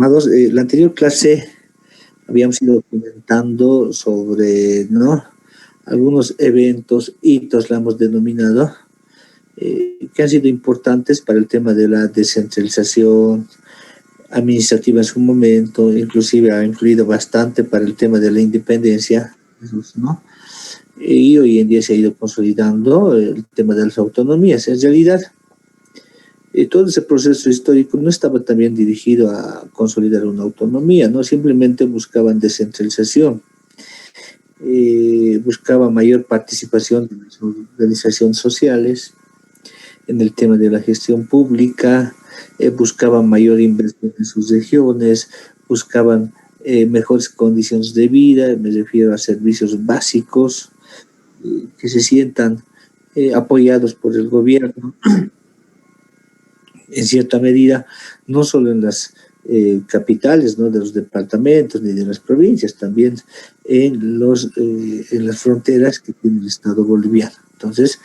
estimados, la anterior clase habíamos ido comentando sobre, ¿no?, algunos eventos, hitos, la hemos denominado, que han sido importantes para el tema de la descentralización administrativa en su momento, inclusive ha influido bastante para el tema de la independencia, ¿no? Y hoy en día se ha ido consolidando el tema de las autonomías. En realidad, todo ese proceso histórico no estaba también dirigido a consolidar una autonomía, ¿no? Simplemente buscaban descentralización, buscaban mayor participación de las organizaciones sociales en el tema de la gestión pública, buscaban mayor inversión en sus regiones, buscaban mejores condiciones de vida, me refiero a servicios básicos, que se sientan apoyados por el gobierno, en cierta medida, no solo en las capitales, ¿no?, de los departamentos ni de las provincias, también en las fronteras que tiene el Estado boliviano. Entonces,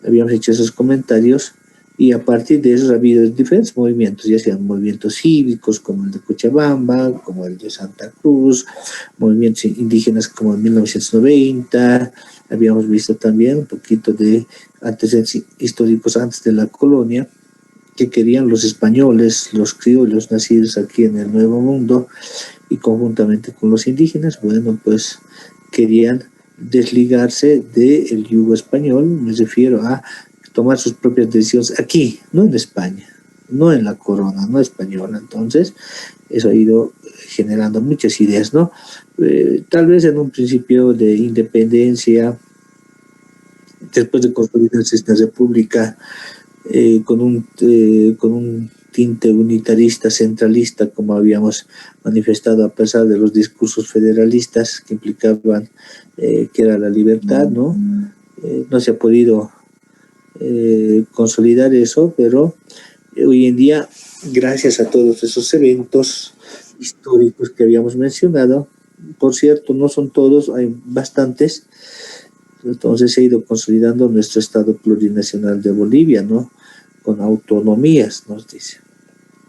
habíamos hecho esos comentarios y a partir de eso ha habido diferentes movimientos, ya sean movimientos cívicos como el de Cochabamba, como el de Santa Cruz, movimientos indígenas como en 1990, habíamos visto también un poquito de antecedentes históricos antes de la colonia, que querían los españoles, los criollos nacidos aquí en el Nuevo Mundo y conjuntamente con los indígenas, bueno, pues querían desligarse del yugo español, me refiero a tomar sus propias decisiones aquí, no en España, no en la corona, no española. Entonces, eso ha ido generando muchas ideas, ¿no? Tal vez en un principio de independencia, después de consolidarse esta república, con un tinte unitarista, centralista, como habíamos manifestado, a pesar de los discursos federalistas que implicaban que era la libertad, ¿no? No se ha podido consolidar eso, pero hoy en día, gracias a todos esos eventos históricos que habíamos mencionado, por cierto, no son todos, hay bastantes, entonces se ha ido consolidando nuestro Estado plurinacional de Bolivia, ¿no?, con autonomías, nos dice.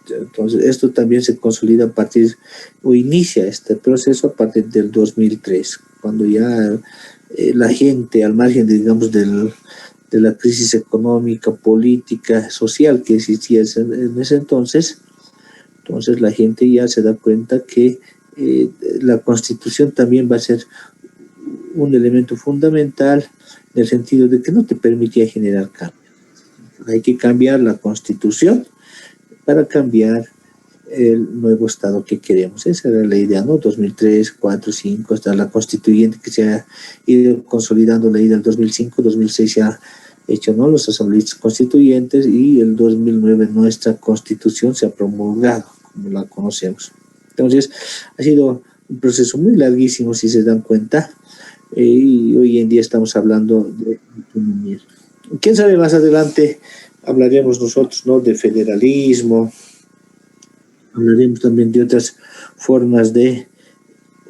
Entonces, esto también se consolida a partir, o inicia este proceso a partir del 2003, cuando ya la gente, al margen, digamos, de la crisis económica, política, social que existía en ese entonces la gente ya se da cuenta que la Constitución también va a ser un elemento fundamental en el sentido de que no te permitía generar cambios. Hay que cambiar la Constitución para cambiar el nuevo Estado que queremos. Esa era la idea, ¿no? 2003, 4, 5, hasta la constituyente que se ha ido consolidando, la idea del 2005, 2006 se ha hecho, ¿no?, los asambleístas constituyentes, y el 2009 nuestra Constitución se ha promulgado, como la conocemos. Entonces, ha sido un proceso muy larguísimo, si se dan cuenta, y hoy en día estamos hablando de autonomía. ¿Quién sabe, más adelante hablaremos nosotros, ¿no?, de federalismo, hablaremos también de otras formas de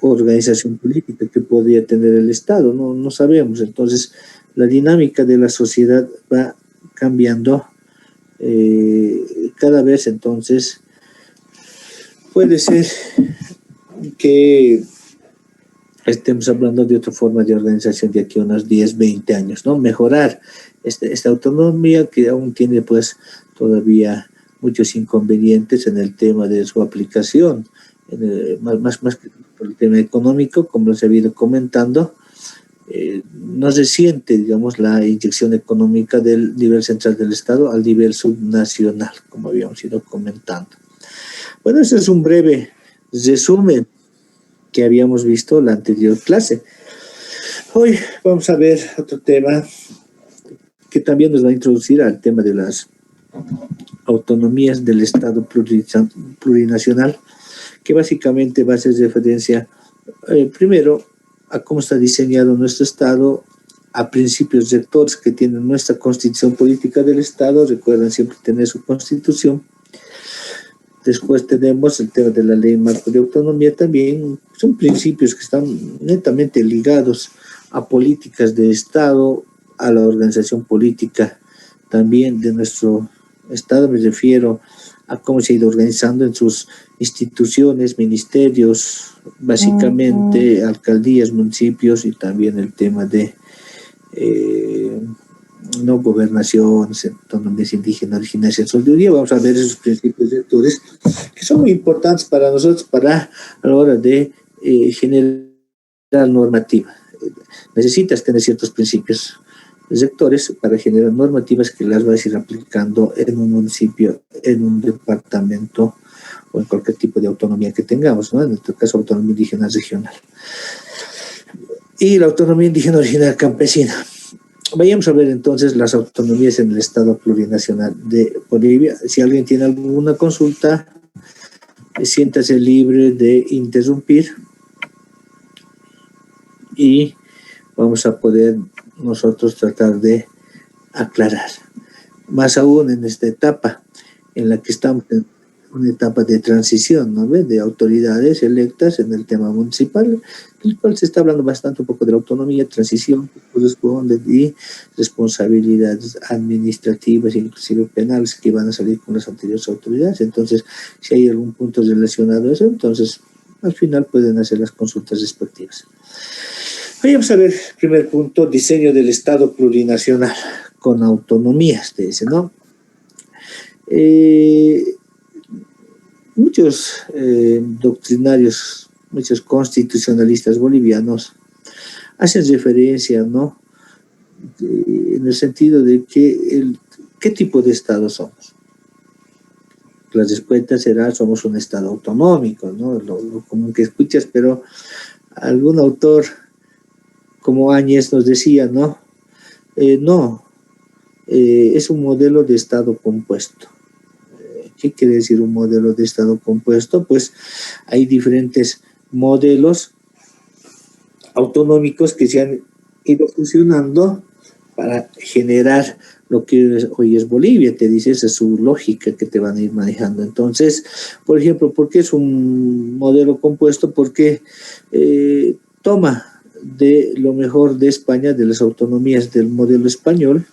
organización política que podría tener el Estado, no sabemos. Entonces, la dinámica de la sociedad va cambiando cada vez. Entonces, puede ser que estemos hablando de otra forma de organización de aquí a unos 10, 20 años, ¿no? Mejorar esta autonomía que aún tiene, pues, todavía muchos inconvenientes en el tema de su aplicación, más que por el tema económico, como se ha ido comentando. No se siente, digamos, la inyección económica del nivel central del Estado al nivel subnacional, como habíamos ido comentando. Bueno, ese es un breve resumen que habíamos visto la anterior clase. Hoy vamos a ver otro tema que también nos va a introducir al tema de las autonomías del Estado plurinacional, que básicamente va a hacer referencia primero a cómo está diseñado nuestro Estado, a principios rectores que tiene nuestra Constitución Política del Estado. Recuerden siempre tener su Constitución. Después tenemos el tema de la Ley Marco de Autonomía también. Son principios que están netamente ligados a políticas de Estado, a la organización política también de nuestro Estado. Me refiero a cómo se ha ido organizando en sus instituciones, ministerios, básicamente alcaldías, municipios, y también el tema de no gobernaciones, autonomías indígenas, originarias. Hoy día vamos a ver esos principios rectores que son muy importantes para nosotros a la hora de generar normativa. Necesitas tener ciertos principios rectores para generar normativas que las vas a ir aplicando en un municipio, en un departamento o en cualquier tipo de autonomía que tengamos, ¿no? En este caso, autonomía indígena regional. Y la autonomía indígena original campesina. Vayamos a ver entonces las autonomías en el Estado plurinacional de Bolivia. Si alguien tiene alguna consulta, siéntase libre de interrumpir y vamos a poder nosotros tratar de aclarar. Más aún en esta etapa en la que estamos en una etapa de transición, ¿no ve? De autoridades electas en el tema municipal, el cual se está hablando bastante un poco de la autonomía, transición que corresponde y responsabilidades administrativas, inclusive penales, que van a salir con las anteriores autoridades. Entonces, si hay algún punto relacionado a eso, entonces al final pueden hacer las consultas respectivas. Vamos a ver, primer punto, diseño del Estado plurinacional con autonomías, te dice, ¿no? Muchos doctrinarios, muchos constitucionalistas bolivianos hacen referencia, ¿no? En el sentido de que ¿qué tipo de Estado somos? La respuesta será, somos un Estado autonómico, ¿no? Lo común que escuchas, pero algún autor como Áñez nos decía, ¿no? Es un modelo de Estado compuesto. ¿Qué quiere decir un modelo de Estado compuesto? Pues hay diferentes modelos autonómicos que se han ido fusionando para generar lo que hoy es Bolivia, te dice, esa es su lógica que te van a ir manejando. Entonces, por ejemplo, ¿por qué es un modelo compuesto? Porque toma de lo mejor de España, de las autonomías del modelo español,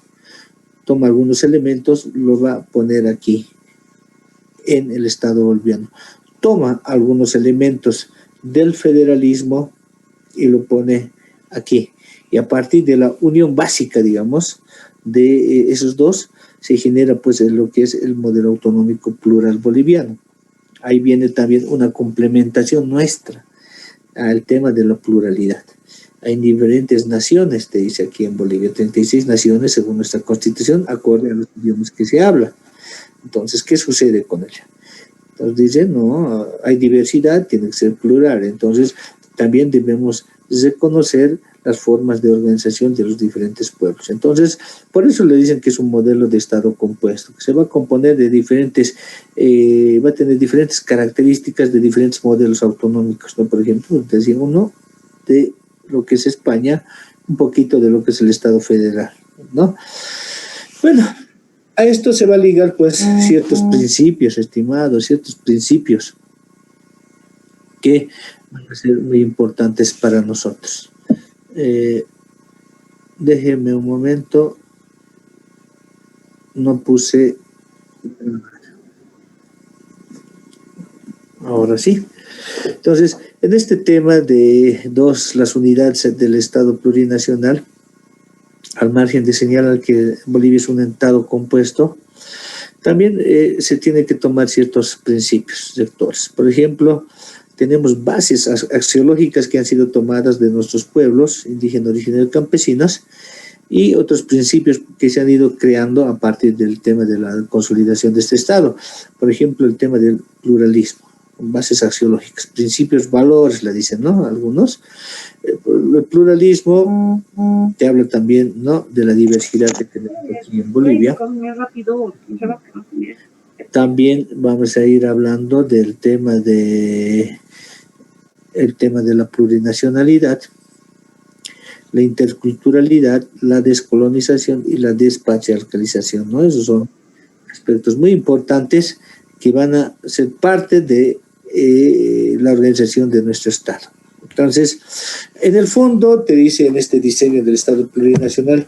toma algunos elementos, lo va a poner aquí en el Estado boliviano. Toma algunos elementos del federalismo y lo pone aquí. Y a partir de la unión básica, digamos, de esos dos, se genera pues lo que es el modelo autonómico plural boliviano. Ahí viene también una complementación nuestra al tema de la pluralidad. Hay diferentes naciones, te dice aquí en Bolivia, 36 naciones según nuestra constitución, acorde a los idiomas que se habla. Entonces, ¿qué sucede con ella? Entonces dicen, no, hay diversidad, tiene que ser plural. Entonces, también debemos reconocer las formas de organización de los diferentes pueblos. Entonces, por eso le dicen que es un modelo de Estado compuesto, que se va a componer de diferentes, va a tener diferentes características de diferentes modelos autonómicos, ¿no? Por ejemplo, decía uno de lo que es España, un poquito de lo que es el Estado federal, ¿no? Bueno, a esto se va a ligar, pues, ciertos principios, estimados, ciertos principios que van a ser muy importantes para nosotros. Déjeme un momento. No puse... Ahora sí. Entonces, en este tema de las unidades del Estado plurinacional, al margen de señalar que Bolivia es un Estado compuesto, también se tiene que tomar ciertos principios rectores. Por ejemplo, tenemos bases axiológicas que han sido tomadas de nuestros pueblos indígenas, originarios, campesinos, y otros principios que se han ido creando a partir del tema de la consolidación de este Estado. Por ejemplo, el tema del pluralismo, bases axiológicas, principios, valores, le dicen, ¿no? Algunos. El pluralismo te habla también, ¿no? De la diversidad que tenemos aquí en Bolivia. También vamos a ir hablando del tema de la plurinacionalidad, la interculturalidad, la descolonización y la despatriarcalización, ¿no? Esos son aspectos muy importantes que van a ser parte de la organización de nuestro Estado. Entonces, en el fondo, te dice en este diseño del Estado plurinacional,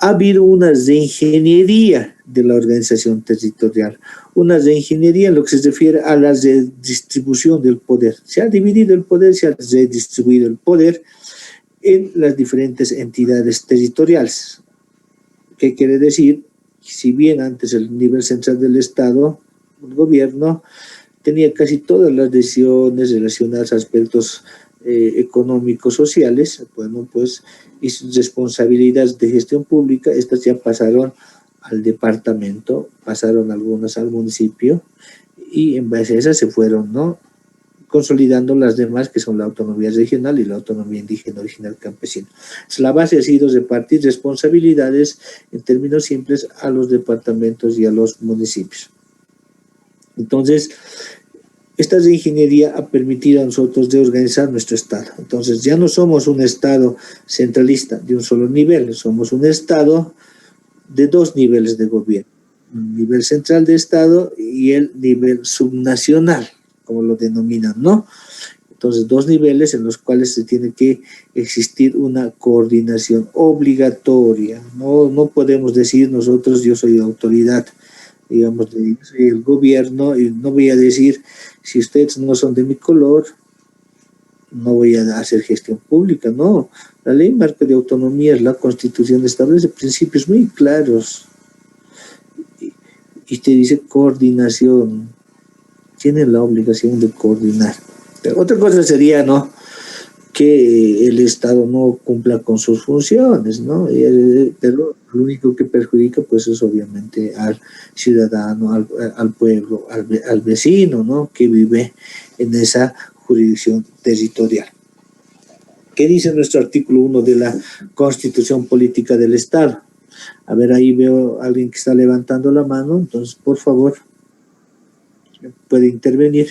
ha habido una reingeniería de la organización territorial, una reingeniería en lo que se refiere a la redistribución del poder. Se ha dividido el poder, se ha redistribuido el poder en las diferentes entidades territoriales. ¿Qué quiere decir? Si bien antes el nivel central del Estado, el gobierno, tenía casi todas las decisiones relacionadas a aspectos económicos, sociales, bueno, pues, y sus responsabilidades de gestión pública, estas ya pasaron al departamento, pasaron algunas al municipio, y en base a esas se fueron, ¿no?, consolidando las demás, que son la autonomía regional y la autonomía indígena original campesina. La base ha sido repartir responsabilidades, en términos simples, a los departamentos y a los municipios. Entonces, esta reingeniería ha permitido a nosotros reorganizar nuestro Estado. Entonces, ya no somos un Estado centralista de un solo nivel, somos un Estado de dos niveles de gobierno, un nivel central de Estado y el nivel subnacional, como lo denominan, ¿no? Entonces, dos niveles en los cuales se tiene que existir una coordinación obligatoria. No podemos decir nosotros, yo soy autoridad, digamos, soy el gobierno, y no voy a decir, si ustedes no son de mi color, no voy a hacer gestión pública. No, la ley marco de autonomía, la Constitución establece principios muy claros y te dice coordinación, tienen la obligación de coordinar. Pero otra cosa sería, ¿no?, que el Estado no cumpla con sus funciones, ¿no? Pero lo único que perjudica, pues, es obviamente al ciudadano, al pueblo, al vecino, ¿no?, que vive en esa jurisdicción territorial. ¿Qué dice nuestro artículo 1 de la Constitución Política del Estado? A ver, ahí veo a alguien que está levantando la mano, entonces, por favor, puede intervenir,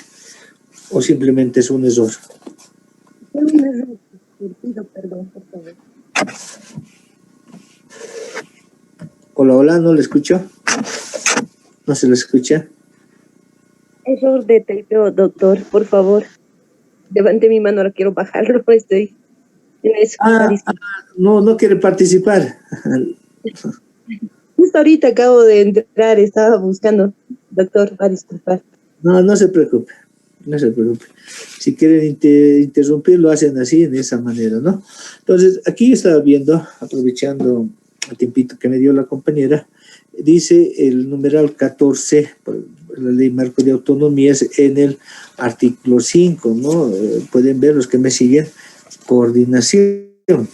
o simplemente es un error. Pido perdón, por favor. Hola, ¿no le escucho? ¿No se le escucha? Error de typeo, doctor, por favor. Levante mi mano, ahora quiero bajarlo, estoy en eso. No quiere participar. Justo ahorita acabo de entrar, estaba buscando, doctor, va a disculpar. No se preocupe, no se preocupe. Si quieren interrumpir, lo hacen así, de esa manera, ¿no? Entonces, aquí estaba viendo, aprovechando el tiempito que me dio la compañera, dice el numeral 14, la ley marco de autonomías, en el artículo 5, ¿no? Pueden ver los que me siguen, coordinación.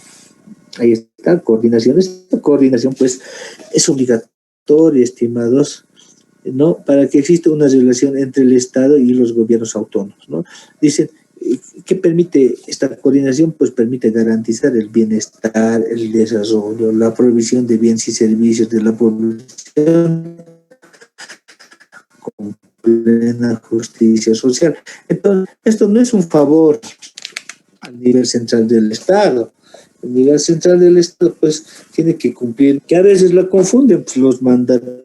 Ahí está, coordinación. Esta coordinación, pues, es obligatoria, estimados, ¿no?, para que exista una relación entre el Estado y los gobiernos autónomos, ¿no? Dicen, ¿qué permite esta coordinación? Pues permite garantizar el bienestar, el desarrollo, la provisión de bienes y servicios de la población con plena justicia social. Entonces, esto no es un favor al nivel central del Estado. El nivel central del Estado, pues, tiene que cumplir, que a veces la confunden, pues, los mandatarios,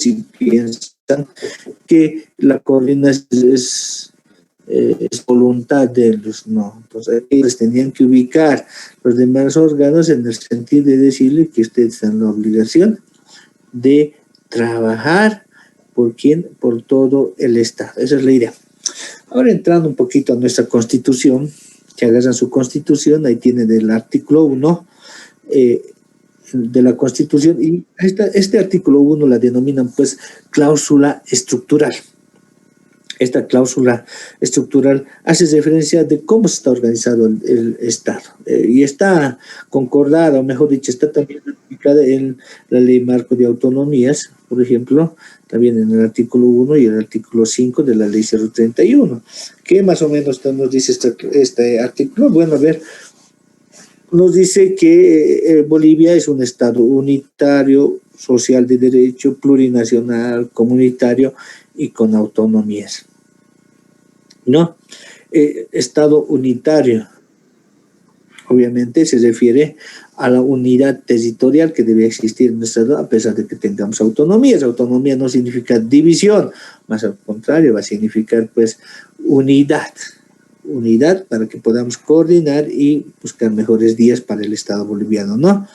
y piensan que la coordinación es voluntad de ellos, no. Entonces, ellos tenían que ubicar los demás órganos en el sentido de decirle que ustedes están en la obligación de trabajar por quién, por todo el Estado. Esa es la idea. Ahora, entrando un poquito a nuestra Constitución, que agarran su Constitución, ahí tienen el artículo 1 de la Constitución, y este artículo 1 la denominan, pues, cláusula estructural. Esta cláusula estructural hace referencia de cómo está organizado el Estado, y está concordada, o mejor dicho, está también aplicada en la ley marco de autonomías, por ejemplo, también en el artículo 1 y el artículo 5 de la ley 031. ¿Qué más o menos nos dice este artículo? Bueno, a ver, nos dice que Bolivia es un Estado unitario, social de derecho, plurinacional, comunitario y con autonomías, ¿no? Estado unitario, obviamente se refiere a la unidad territorial que debe existir en nuestro Estado, a pesar de que tengamos autonomías. Autonomía no significa división, más al contrario, va a significar, pues, unidad unidad para que podamos coordinar y buscar mejores días para el Estado boliviano, ¿no?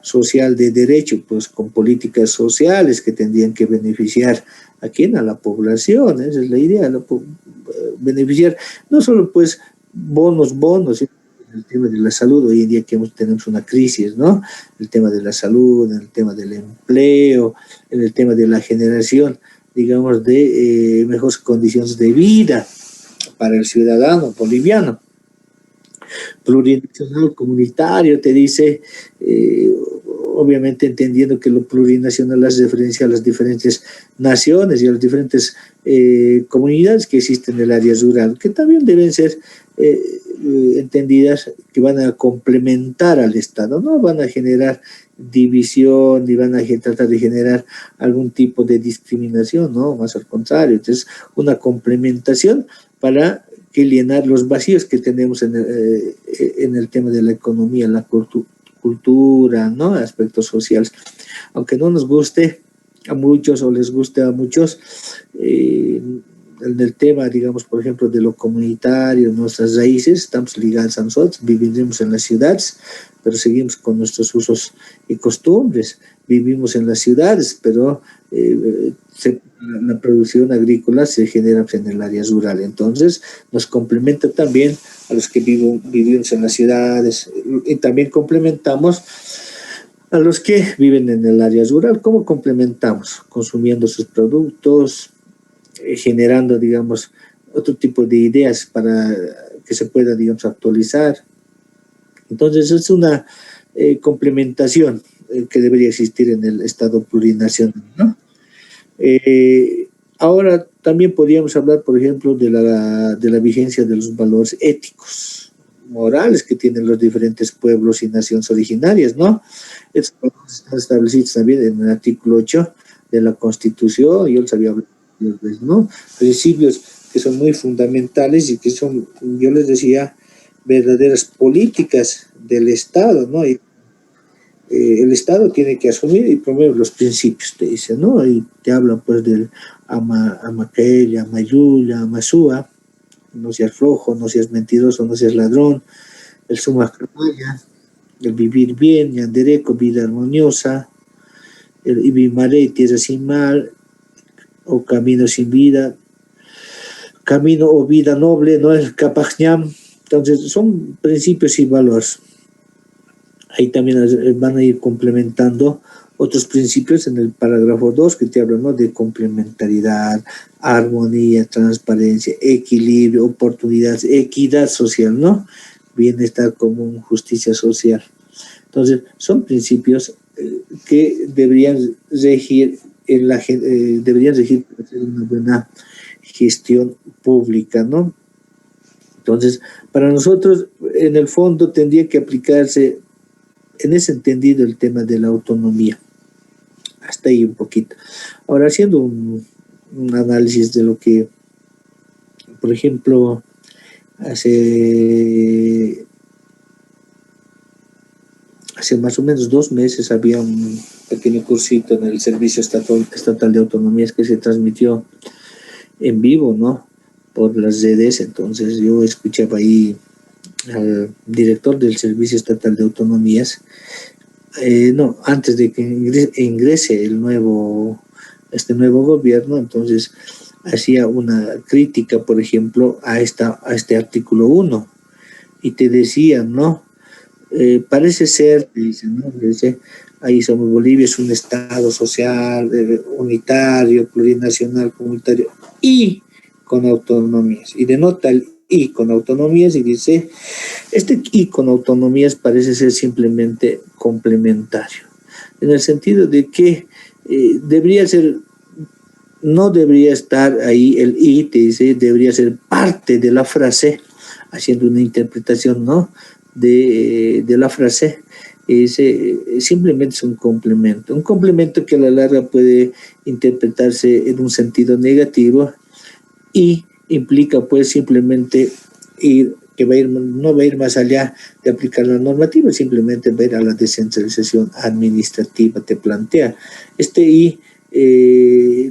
Social de derecho, pues con políticas sociales que tendrían que beneficiar a quién, a la población, esa es la idea, beneficiar no solo pues bonos, el tema de la salud, hoy en día que tenemos una crisis, ¿no? El tema de la salud, el tema del empleo, el tema de la generación, digamos, de mejores condiciones de vida para el ciudadano boliviano. Plurinacional comunitario, te dice, obviamente entendiendo que lo plurinacional hace referencia a las diferentes naciones y a las diferentes comunidades que existen en el área rural, que también deben ser entendidas, que van a complementar al Estado, no van a generar división ni van a tratar de generar algún tipo de discriminación, no, más al contrario. Entonces, una complementación para que llenar los vacíos que tenemos en el tema de la economía, la cultura, ¿no? Aspectos sociales. Aunque no nos guste a muchos o les guste a muchos, en el tema, digamos, por ejemplo, de lo comunitario, nuestras raíces, estamos ligados a nosotros, vivimos en las ciudades, pero seguimos con nuestros usos y costumbres. Vivimos en las ciudades, pero la producción agrícola se genera en el área rural. Entonces, nos complementa también a los que vivimos en las ciudades y también complementamos a los que viven en el área rural. ¿Cómo complementamos? Consumiendo sus productos, generando, digamos, otro tipo de ideas para que se pueda, digamos, actualizar. Entonces, es una complementación que debería existir en el Estado plurinacional, ¿no? Ahora también podríamos hablar, por ejemplo, de la vigencia de los valores éticos, morales que tienen los diferentes pueblos y naciones originarias, ¿no? Estos están establecidos también en el artículo 8 de la Constitución, yo les había hablado, ¿no? Principios que son muy fundamentales y que son, yo les decía, verdaderas políticas del Estado, ¿no? Y el Estado tiene que asumir y promover los principios, te dice, ¿no? Y te habla pues del amaqueya, amayuya, amasúa, no seas flojo, no seas mentiroso, no seas ladrón, el sumacramaya, el vivir bien, yandereco, vida armoniosa, el ibimaré, tierra sin mal, o camino sin vida, camino o vida noble, no es capajñam. Entonces, son principios y valores. Ahí también van a ir complementando otros principios en el parágrafo 2 que te hablan, ¿no? De complementariedad, armonía, transparencia, equilibrio, oportunidades, equidad social, ¿no? Bienestar común, justicia social. Entonces, son principios que deberían regir deberían regir para hacer una buena gestión pública, ¿no? Entonces, para nosotros, en el fondo, tendría que aplicarse en ese entendido el tema de la autonomía. Hasta ahí un poquito. Ahora, haciendo un análisis de lo que, por ejemplo, hace más o menos 2 meses había un pequeño cursito en el Servicio Estatal de Autonomías que se transmitió en vivo, ¿no? Por las redes. Entonces yo escuchaba ahí al director del Servicio Estatal de Autonomías, antes de que ingrese este nuevo gobierno. Entonces hacía una crítica, por ejemplo, a este artículo 1 y te decían, ¿no? Parece ser, dicen, ¿no? Dice, ahí somos Bolivia, es un estado social, unitario, plurinacional, comunitario y con autonomías. Y denota el y con autonomías y dice, este y con autonomías parece ser simplemente complementario, en el sentido de que no debería estar ahí el y, te dice, debería ser parte de la frase, haciendo una interpretación, ¿no? De la frase. Simplemente es un complemento que a la larga puede interpretarse en un sentido negativo y implica pues simplemente no va a ir más allá de aplicar la normativa, simplemente va a ir a la descentralización administrativa, te plantea. Y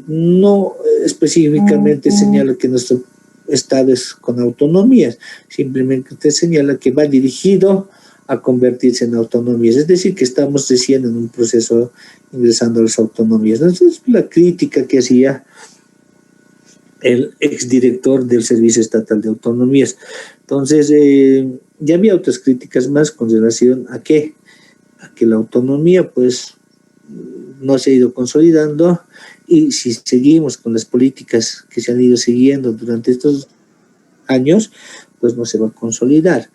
no específicamente señala que nuestro estados con autonomías, simplemente te señala que va dirigido a convertirse en autonomías, es decir, que estamos recién en un proceso ingresando a las autonomías. Entonces, la crítica que hacía el exdirector del Servicio Estatal de Autonomías. Entonces, ya había otras críticas más con relación a que la autonomía, pues, no se ha ido consolidando, y si seguimos con las políticas que se han ido siguiendo durante estos años, pues no se va a consolidar.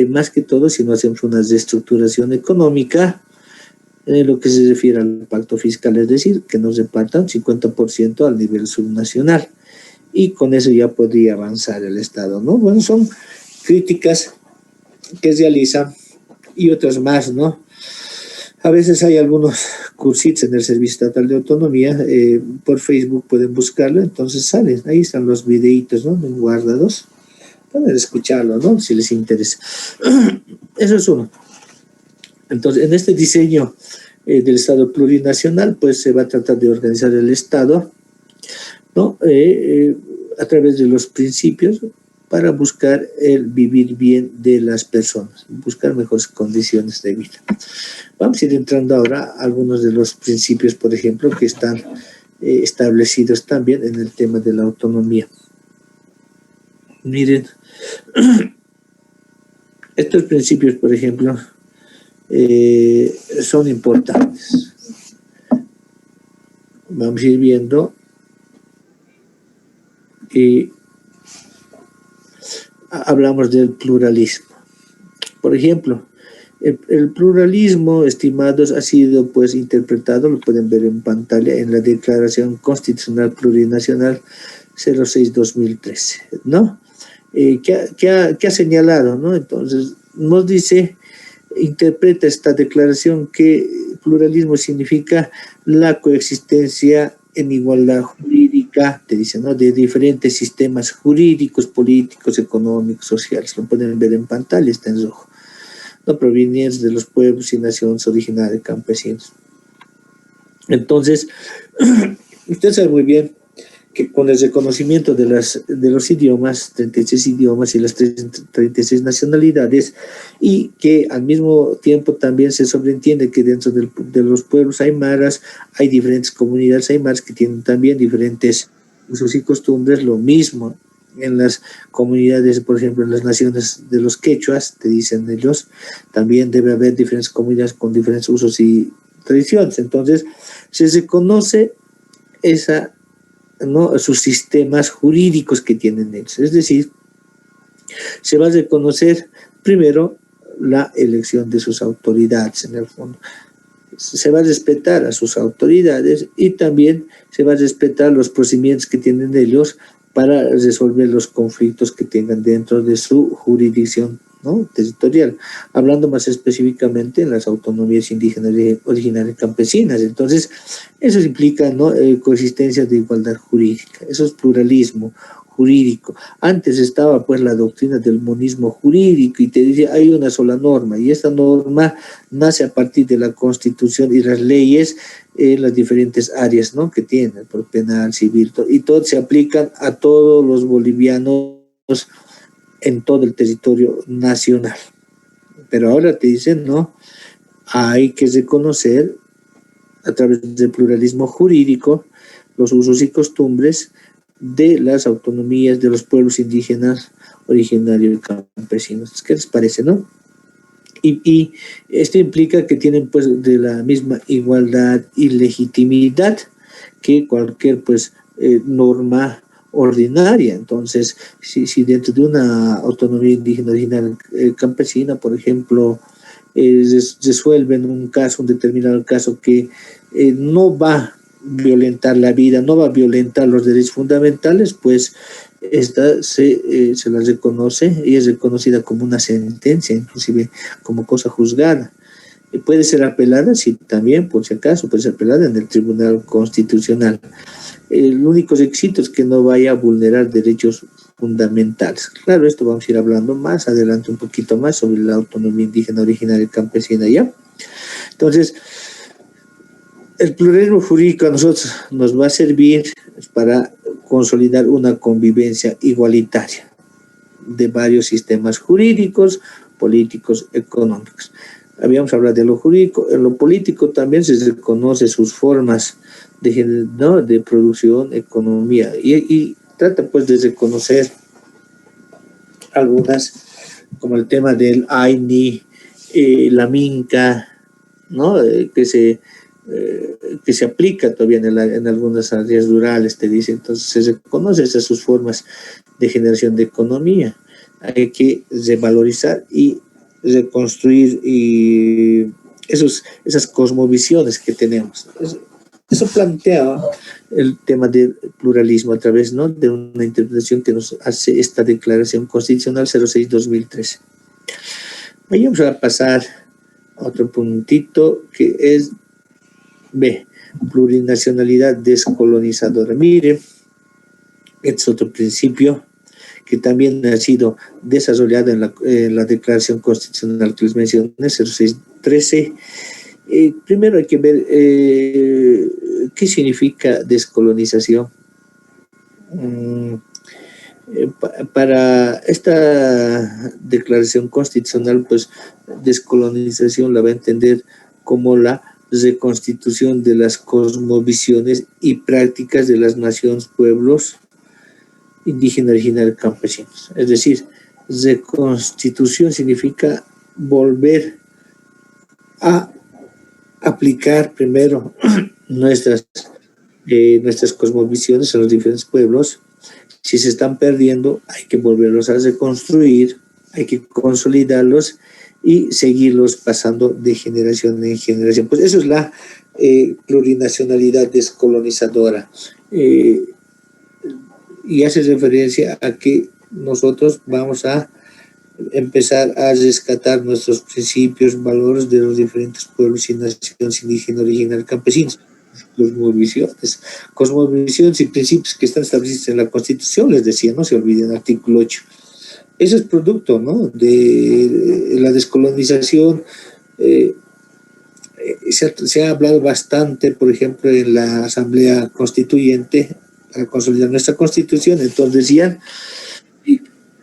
Más que todo, si no hacemos una reestructuración económica, en lo que se refiere al pacto fiscal, es decir, que nos repartan 50% al nivel subnacional, y con eso ya podría avanzar el Estado, ¿no? Bueno, son críticas que realizan y otras más, ¿no? A veces hay algunos cursitos en el Servicio Estatal de Autonomía, por Facebook pueden buscarlo, entonces salen, ahí están los videitos, ¿no? Guardados, pueden escucharlo, ¿no? Si les interesa. Eso es uno. Entonces, en este diseño del Estado plurinacional, pues se va a tratar de organizar el Estado, ¿no? A través de los principios para buscar el vivir bien de las personas, buscar mejores condiciones de vida. Vamos a ir entrando ahora a algunos de los principios, por ejemplo, que están establecidos también en el tema de la autonomía. Miren, estos principios, por ejemplo, son importantes. Vamos a ir viendo y hablamos del pluralismo. Por ejemplo, el pluralismo, estimados, ha sido pues interpretado, lo pueden ver en pantalla, en la Declaración Constitucional Plurinacional 06-2013, ¿no? Que ha señalado, ¿no? Entonces, nos dice, interpreta esta declaración que pluralismo significa la coexistencia en igualdad jurídica, te dice, ¿no?, de diferentes sistemas jurídicos, políticos, económicos, sociales. Lo pueden ver en pantalla, está en rojo. No provenientes de los pueblos y naciones originarias campesinos. Entonces, usted sabe muy bien que con el reconocimiento de los idiomas, 36 idiomas y las 36 nacionalidades, y que al mismo tiempo también se sobreentiende que dentro de los pueblos aymaras hay diferentes comunidades aymaras que tienen también diferentes usos y costumbres, lo mismo en las comunidades, por ejemplo, en las naciones de los quechuas, te dicen ellos, también debe haber diferentes comunidades con diferentes usos y tradiciones. Entonces, se reconoce ¿no?, sus sistemas jurídicos que tienen ellos. Es decir, se va a reconocer primero la elección de sus autoridades, en el fondo. Se va a respetar a sus autoridades y también se va a respetar los procedimientos que tienen ellos para resolver los conflictos que tengan dentro de su jurisdicción, ¿no?, territorial, hablando más específicamente en las autonomías indígenas originarias campesinas. Entonces, eso implica, ¿no?, coexistencia de igualdad jurídica, eso es pluralismo jurídico. Antes estaba pues la doctrina del monismo jurídico y te dice hay una sola norma, y esta norma nace a partir de la Constitución y las leyes en las diferentes áreas, ¿no?, que tienen, por penal, civil, y todos se aplican a todos los bolivianos en todo el territorio nacional. Pero ahora te dicen, no, hay que reconocer a través del pluralismo jurídico los usos y costumbres de las autonomías de los pueblos indígenas originarios y campesinos. ¿Qué les parece, no? Y esto implica que tienen pues de la misma igualdad y legitimidad que cualquier pues norma ordinaria. Entonces, si dentro de una autonomía indígena original campesina, por ejemplo, resuelven un determinado caso que no va a violentar la vida, no va a violentar los derechos fundamentales, pues esta se la reconoce y es reconocida como una sentencia, inclusive como cosa juzgada. Puede ser apelada, sí, también, por si acaso, puede ser apelada en el Tribunal Constitucional. El único requisito es que no vaya a vulnerar derechos fundamentales. Claro, esto vamos a ir hablando más adelante un poquito más sobre la autonomía indígena originaria campesina, ¿ya? Entonces, el pluralismo jurídico a nosotros nos va a servir para consolidar una convivencia igualitaria de varios sistemas jurídicos, políticos, económicos. Habíamos hablado de lo jurídico, en lo político también se reconoce sus formas ¿no?, de producción, economía, y trata pues de reconocer algunas, como el tema del AINI, la Minca, ¿no?, que se aplica todavía en algunas áreas rurales, te dice. Entonces se reconoce esas sus formas de generación de economía. Hay que revalorizar y reconstruir y esas cosmovisiones que tenemos. Eso plantea el tema del pluralismo a través, ¿no?, de una interpretación que nos hace esta Declaración Constitucional 06-2013. Vamos a pasar a otro puntito que es B, plurinacionalidad descolonizadora. Mire, este es otro principio que también ha sido desarrollado en la Declaración Constitucional que les mencioné, 06-13. Primero hay que ver qué significa descolonización. Para esta declaración constitucional, pues descolonización la va a entender como la reconstitución de las cosmovisiones y prácticas de las naciones, pueblos indígenas, originarios, campesinos. Es decir, reconstitución significa volver a aplicar primero nuestras cosmovisiones a los diferentes pueblos. Si se están perdiendo, hay que volverlos a reconstruir, hay que consolidarlos y seguirlos pasando de generación en generación. Pues eso es la plurinacionalidad descolonizadora. Y hace referencia a que nosotros vamos a empezar a rescatar nuestros principios, valores de los diferentes pueblos y naciones indígenas, originarios, campesinos. Cosmovisiones y principios que están establecidos en la Constitución, les decía, no se olviden, artículo 8. Eso es producto, ¿no?, de la descolonización. Se ha hablado bastante, por ejemplo, en la Asamblea Constituyente, para consolidar nuestra Constitución. Entonces decían,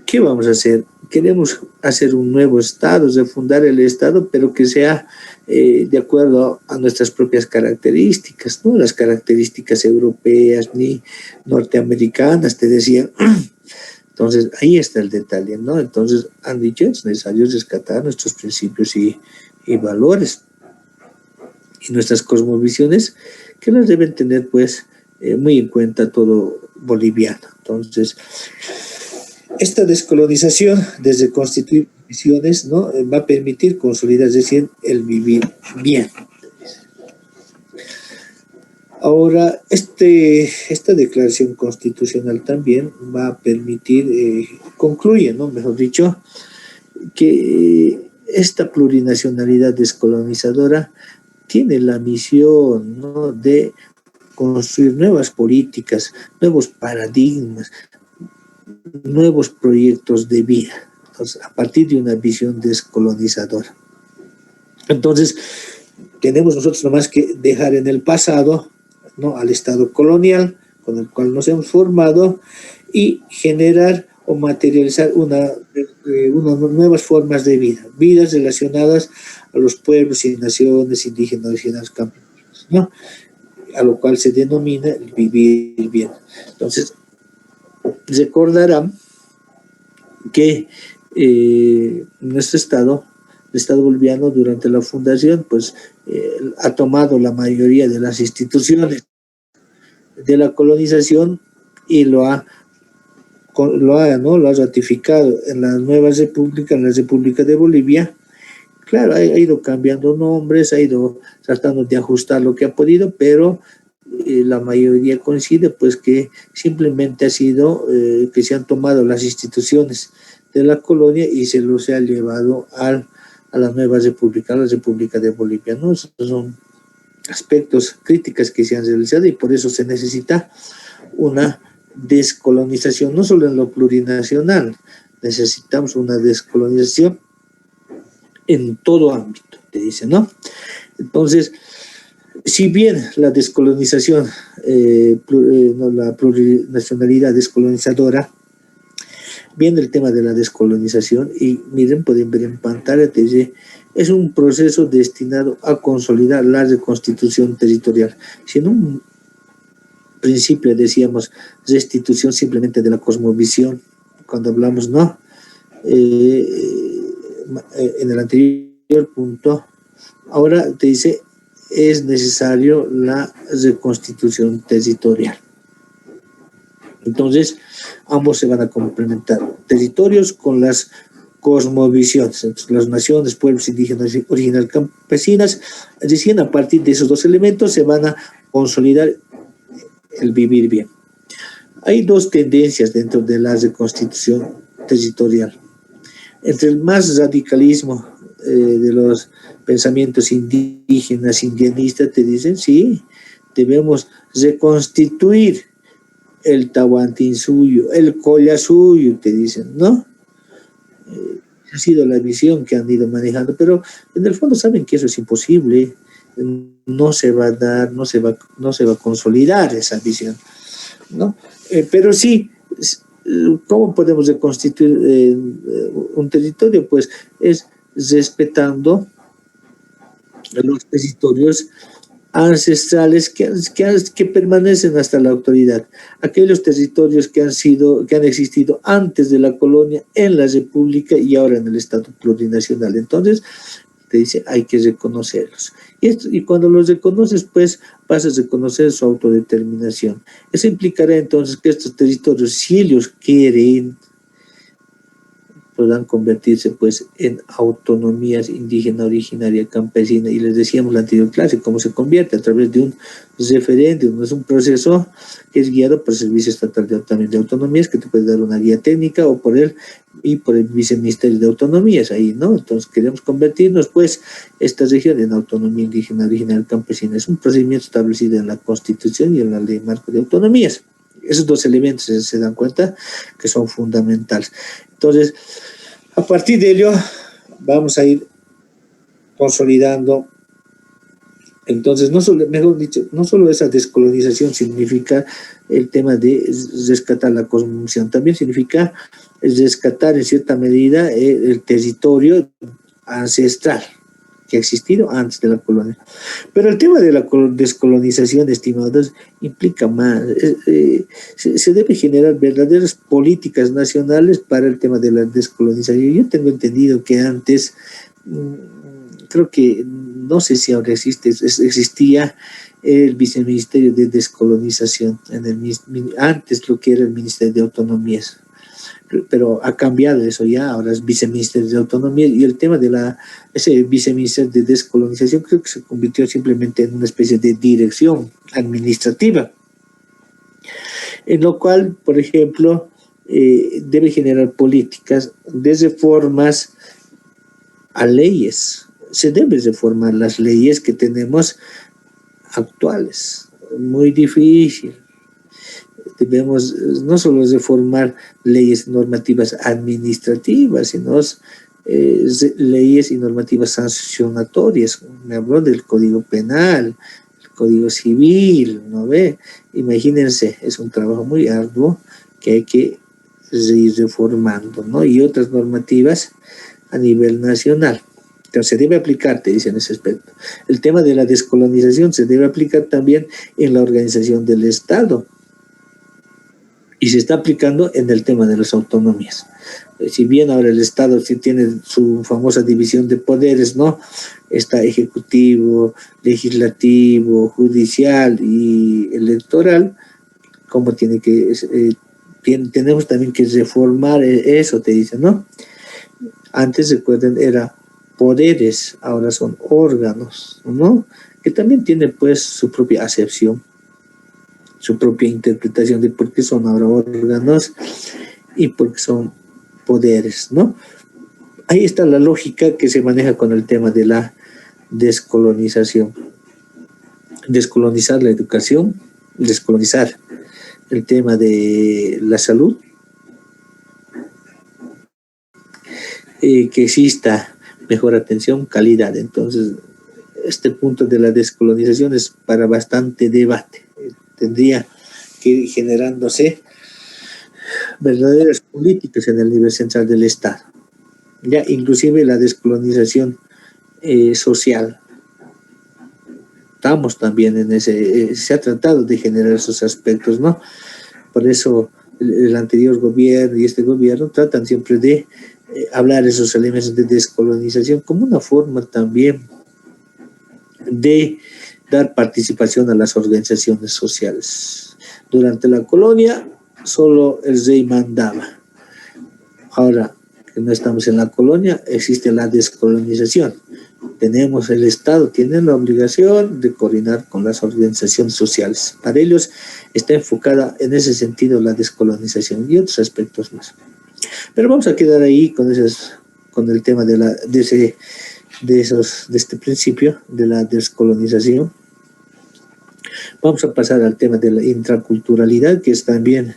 ¿qué vamos a hacer? Queremos hacer un nuevo Estado, refundar el Estado, pero que sea de acuerdo a nuestras propias características, no las características europeas ni norteamericanas, te decían. Entonces, ahí está el detalle, ¿no? Entonces, han dicho, es necesario rescatar nuestros principios y valores y nuestras cosmovisiones, que las deben tener, pues, muy en cuenta todo boliviano. Entonces, esta descolonización, desde constituir visiones, ¿no?, va a permitir consolidar, es decir, el vivir bien. Ahora, esta declaración constitucional también va a permitir, concluye, ¿no?, mejor dicho, que esta plurinacionalidad descolonizadora tiene la misión, ¿no?, de construir nuevas políticas, nuevos paradigmas, nuevos proyectos de vida, entonces, a partir de una visión descolonizadora. Entonces, tenemos nosotros nomás que dejar en el pasado, ¿no?, al Estado colonial con el cual nos hemos formado y generar o materializar unas nuevas formas de vida, vidas relacionadas a los pueblos y naciones indígenas, originarios, campesinos, ¿no?, a lo cual se denomina el vivir bien. Entonces, recordarán que nuestro Estado, el Estado boliviano, durante la fundación, pues ha tomado la mayoría de las instituciones de la colonización y lo ha ratificado en la nueva república, en la República de Bolivia. Claro, ha ido cambiando nombres, ha ido tratando de ajustar lo que ha podido, pero la mayoría coincide pues que simplemente ha sido que se han tomado las instituciones de la colonia y se los ha llevado a la nueva república, a la República de Bolivia, ¿no? Esos son aspectos críticas que se han realizado y por eso se necesita una descolonización, no solo en lo plurinacional, necesitamos una descolonización en todo ámbito, te dice, ¿no? Entonces, Si bien la descolonización, no, la plurinacionalidad descolonizadora, viene el tema de la descolonización, y miren, pueden ver en pantalla, te dice, es un proceso destinado a consolidar la reconstitución territorial. Si en un principio decíamos restitución simplemente de la cosmovisión, cuando hablamos, no, en el anterior punto, ahora te dice, es necesario la reconstitución territorial. Entonces, ambos se van a complementar, territorios con las cosmovisiones, entre las naciones, pueblos indígenas originales campesinas. Recién a partir de esos dos elementos se van a consolidar el vivir bien. Hay dos tendencias dentro de la reconstitución territorial. Entre el más radicalismo de los pensamientos indígenas, indianistas, te dicen, sí, debemos reconstituir el Tahuantinsuyo, el Collasuyo, te dicen, ¿no? Ha sido la visión que han ido manejando, pero en el fondo saben que eso es imposible, no se va a dar, no se va a consolidar esa visión, ¿no? Pero sí, ¿cómo podemos reconstituir un territorio? Pues es respetando los territorios ancestrales que permanecen hasta la actualidad, aquellos territorios que han existido antes de la colonia, en la república y ahora en el estado plurinacional. Entonces te dice, hay que reconocerlos, y cuando los reconoces, pues vas a reconocer su autodeterminación. Eso implicará entonces que estos territorios, si ellos quieren, puedan convertirse pues en autonomías indígena, originaria, campesina. Y les decíamos en la anterior clase cómo se convierte a través de un referéndum. Es un proceso que es guiado por el Servicio Estatal de Autonomías, que te puede dar una guía técnica, o por el Viceministerio de Autonomías, ahí, ¿no? Entonces queremos convertirnos pues esta región en autonomía indígena, originaria, campesina. Es un procedimiento establecido en la Constitución y en la Ley Marco de Autonomías. Esos dos elementos se dan cuenta que son fundamentales. Entonces, a partir de ello, vamos a ir consolidando. Entonces, mejor dicho, no solo esa descolonización significa el tema de rescatar la cosmovisión, también significa rescatar en cierta medida el territorio ancestral que ha existido antes de la colonia. Pero el tema de la descolonización, estimados, implica más. Se debe generar verdaderas políticas nacionales para el tema de la descolonización. Yo tengo entendido que antes, creo que, no sé si ahora existía el Viceministerio de Descolonización, antes lo que era el Ministerio de Autonomías, pero ha cambiado eso ya, ahora es Viceministerio de Autonomía, y el tema de ese Viceministerio de Descolonización creo que se convirtió simplemente en una especie de dirección administrativa, en lo cual, por ejemplo, debe generar políticas de reformas a leyes. Se deben reformar las leyes que tenemos actuales, muy difícil. Debemos no solo reformar leyes normativas administrativas, sino leyes y normativas sancionatorias. Me habló del Código Penal, el Código Civil, ¿no ve? Imagínense, es un trabajo muy arduo que hay que ir reformando, ¿no? Y otras normativas a nivel nacional. Entonces, se debe aplicar, te dice en ese aspecto. El tema de la descolonización se debe aplicar también en la organización del Estado, y se está aplicando en el tema de las autonomías. Si bien ahora el Estado sí tiene su famosa división de poderes, ¿no? Está ejecutivo, legislativo, judicial y electoral, como tiene que, tenemos también que reformar eso, te dicen, ¿no? Antes, recuerden, era poderes, ahora son órganos, ¿no? Que también tiene pues su propia acepción, su propia interpretación de por qué son ahora órganos y por qué son poderes, ¿no? Ahí está la lógica que se maneja con el tema de la descolonización. Descolonizar la educación, descolonizar el tema de la salud, que exista mejor atención, calidad. Entonces, este punto de la descolonización es para bastante debate. Tendría que ir generándose verdaderas políticas en el nivel central del Estado. Ya inclusive la descolonización social. Estamos también en ese, se ha tratado de generar esos aspectos, ¿no? Por eso el anterior gobierno y este gobierno tratan siempre de hablar esos elementos de descolonización como una forma también de dar participación a las organizaciones sociales. Durante la colonia solo el rey mandaba. Ahora que no estamos en la colonia, existe la descolonización. Tenemos el Estado, tiene la obligación de coordinar con las organizaciones sociales. Para ellos está enfocada en ese sentido la descolonización y otros aspectos más. Pero vamos a quedar ahí con el tema de este principio de la descolonización. Vamos a pasar al tema de la intraculturalidad, que es también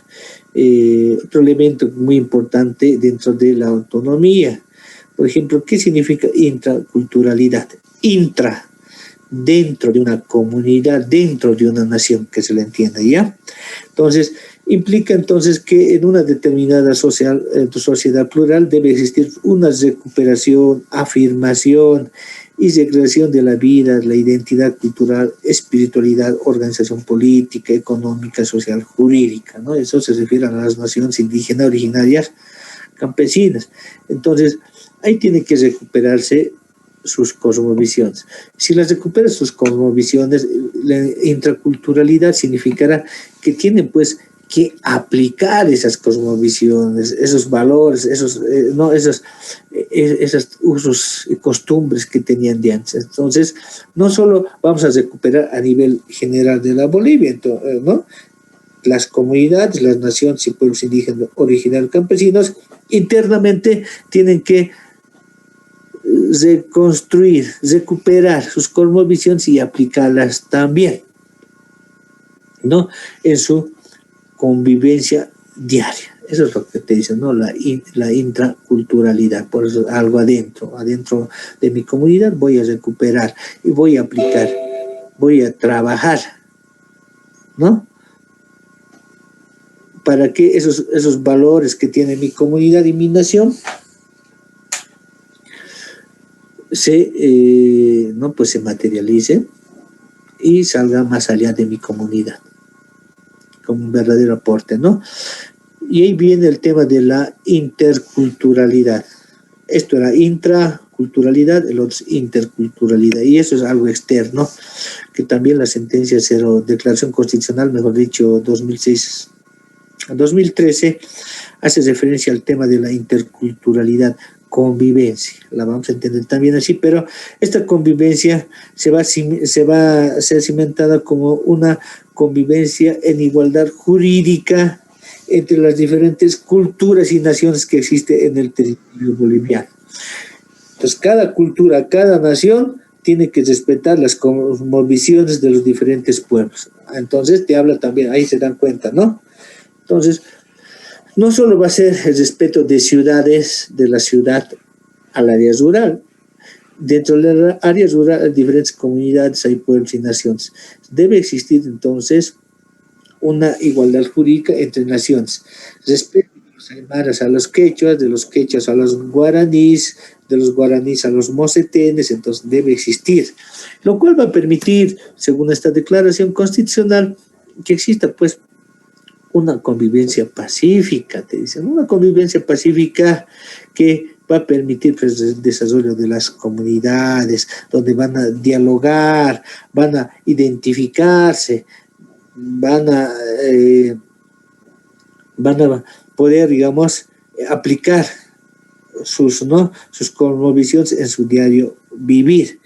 otro elemento muy importante dentro de la autonomía. Por ejemplo, ¿qué significa intraculturalidad? Intra, dentro de una comunidad, dentro de una nación, que se le entienda, ¿ya? Entonces, implica entonces que en una determinada sociedad plural debe existir una recuperación, afirmación y recreación de la vida, la identidad cultural, espiritualidad, organización política, económica, social, jurídica, ¿no? Eso se refiere a las naciones indígenas originarias campesinas. Entonces, ahí tiene que recuperarse sus cosmovisiones. Si las recupera sus cosmovisiones, la intraculturalidad significará que tienen pues que aplicar esas cosmovisiones, esos valores, esos usos y costumbres que tenían de antes. Entonces, no solo vamos a recuperar a nivel general de la Bolivia, ¿no? Las comunidades, las naciones y pueblos indígenas originarios campesinos internamente tienen que reconstruir, recuperar sus cosmovisiones y aplicarlas también, ¿no? En su convivencia diaria. Eso es lo que te dicen, ¿no? La intraculturalidad. Por eso algo adentro de mi comunidad voy a recuperar y voy a aplicar, voy a trabajar, ¿no? Para que esos valores que tiene mi comunidad y mi nación se materialice y salga más allá de mi comunidad como un verdadero aporte, ¿no? Y ahí viene el tema de la interculturalidad. Esto era intraculturalidad, el otro es interculturalidad, y eso es algo externo, que también la sentencia 0, declaración constitucional, mejor dicho, 2013, hace referencia al tema de la interculturalidad, convivencia, la vamos a entender también así, pero esta convivencia se va a ser cimentada como una convivencia en igualdad jurídica entre las diferentes culturas y naciones que existen en el territorio boliviano. Entonces, cada cultura, cada nación tiene que respetar las cosmovisiones de los diferentes pueblos. Entonces, te habla también, ahí se dan cuenta, ¿no? Entonces, no solo va a ser el respeto de ciudades, de la ciudad al área rural. Dentro de la área rural hay diferentes comunidades, hay pueblos y naciones. Debe existir entonces una igualdad jurídica entre naciones. Respeto de los aymaras a los quechuas, de los quechuas a los guaraníes, de los guaraníes a los mocetenes, entonces debe existir. Lo cual va a permitir, según esta declaración constitucional, que exista pues una convivencia pacífica, te dicen, una convivencia pacífica que va a permitir pues, el desarrollo de las comunidades, donde van a dialogar, van a identificarse, van a poder, digamos, aplicar sus cosmovisiones en su diario vivir.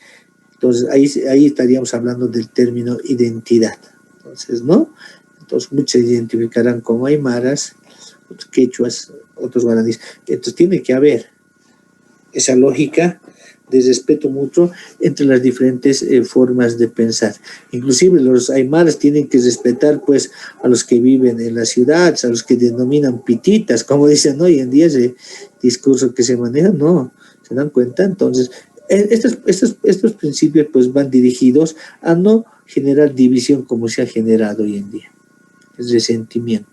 Entonces, ahí estaríamos hablando del término identidad. Entonces, ¿no? Entonces, muchos se identificarán como aymaras, otros quechuas, otros guaraníes. Entonces, tiene que haber esa lógica de respeto mutuo entre las diferentes formas de pensar. Inclusive los aymaras tienen que respetar pues a los que viven en las ciudades, a los que denominan pititas, como dicen hoy en día ese discurso que se maneja, no, ¿se dan cuenta? Entonces, Estos principios pues van dirigidos a no generar división como se ha generado hoy en día, es resentimiento.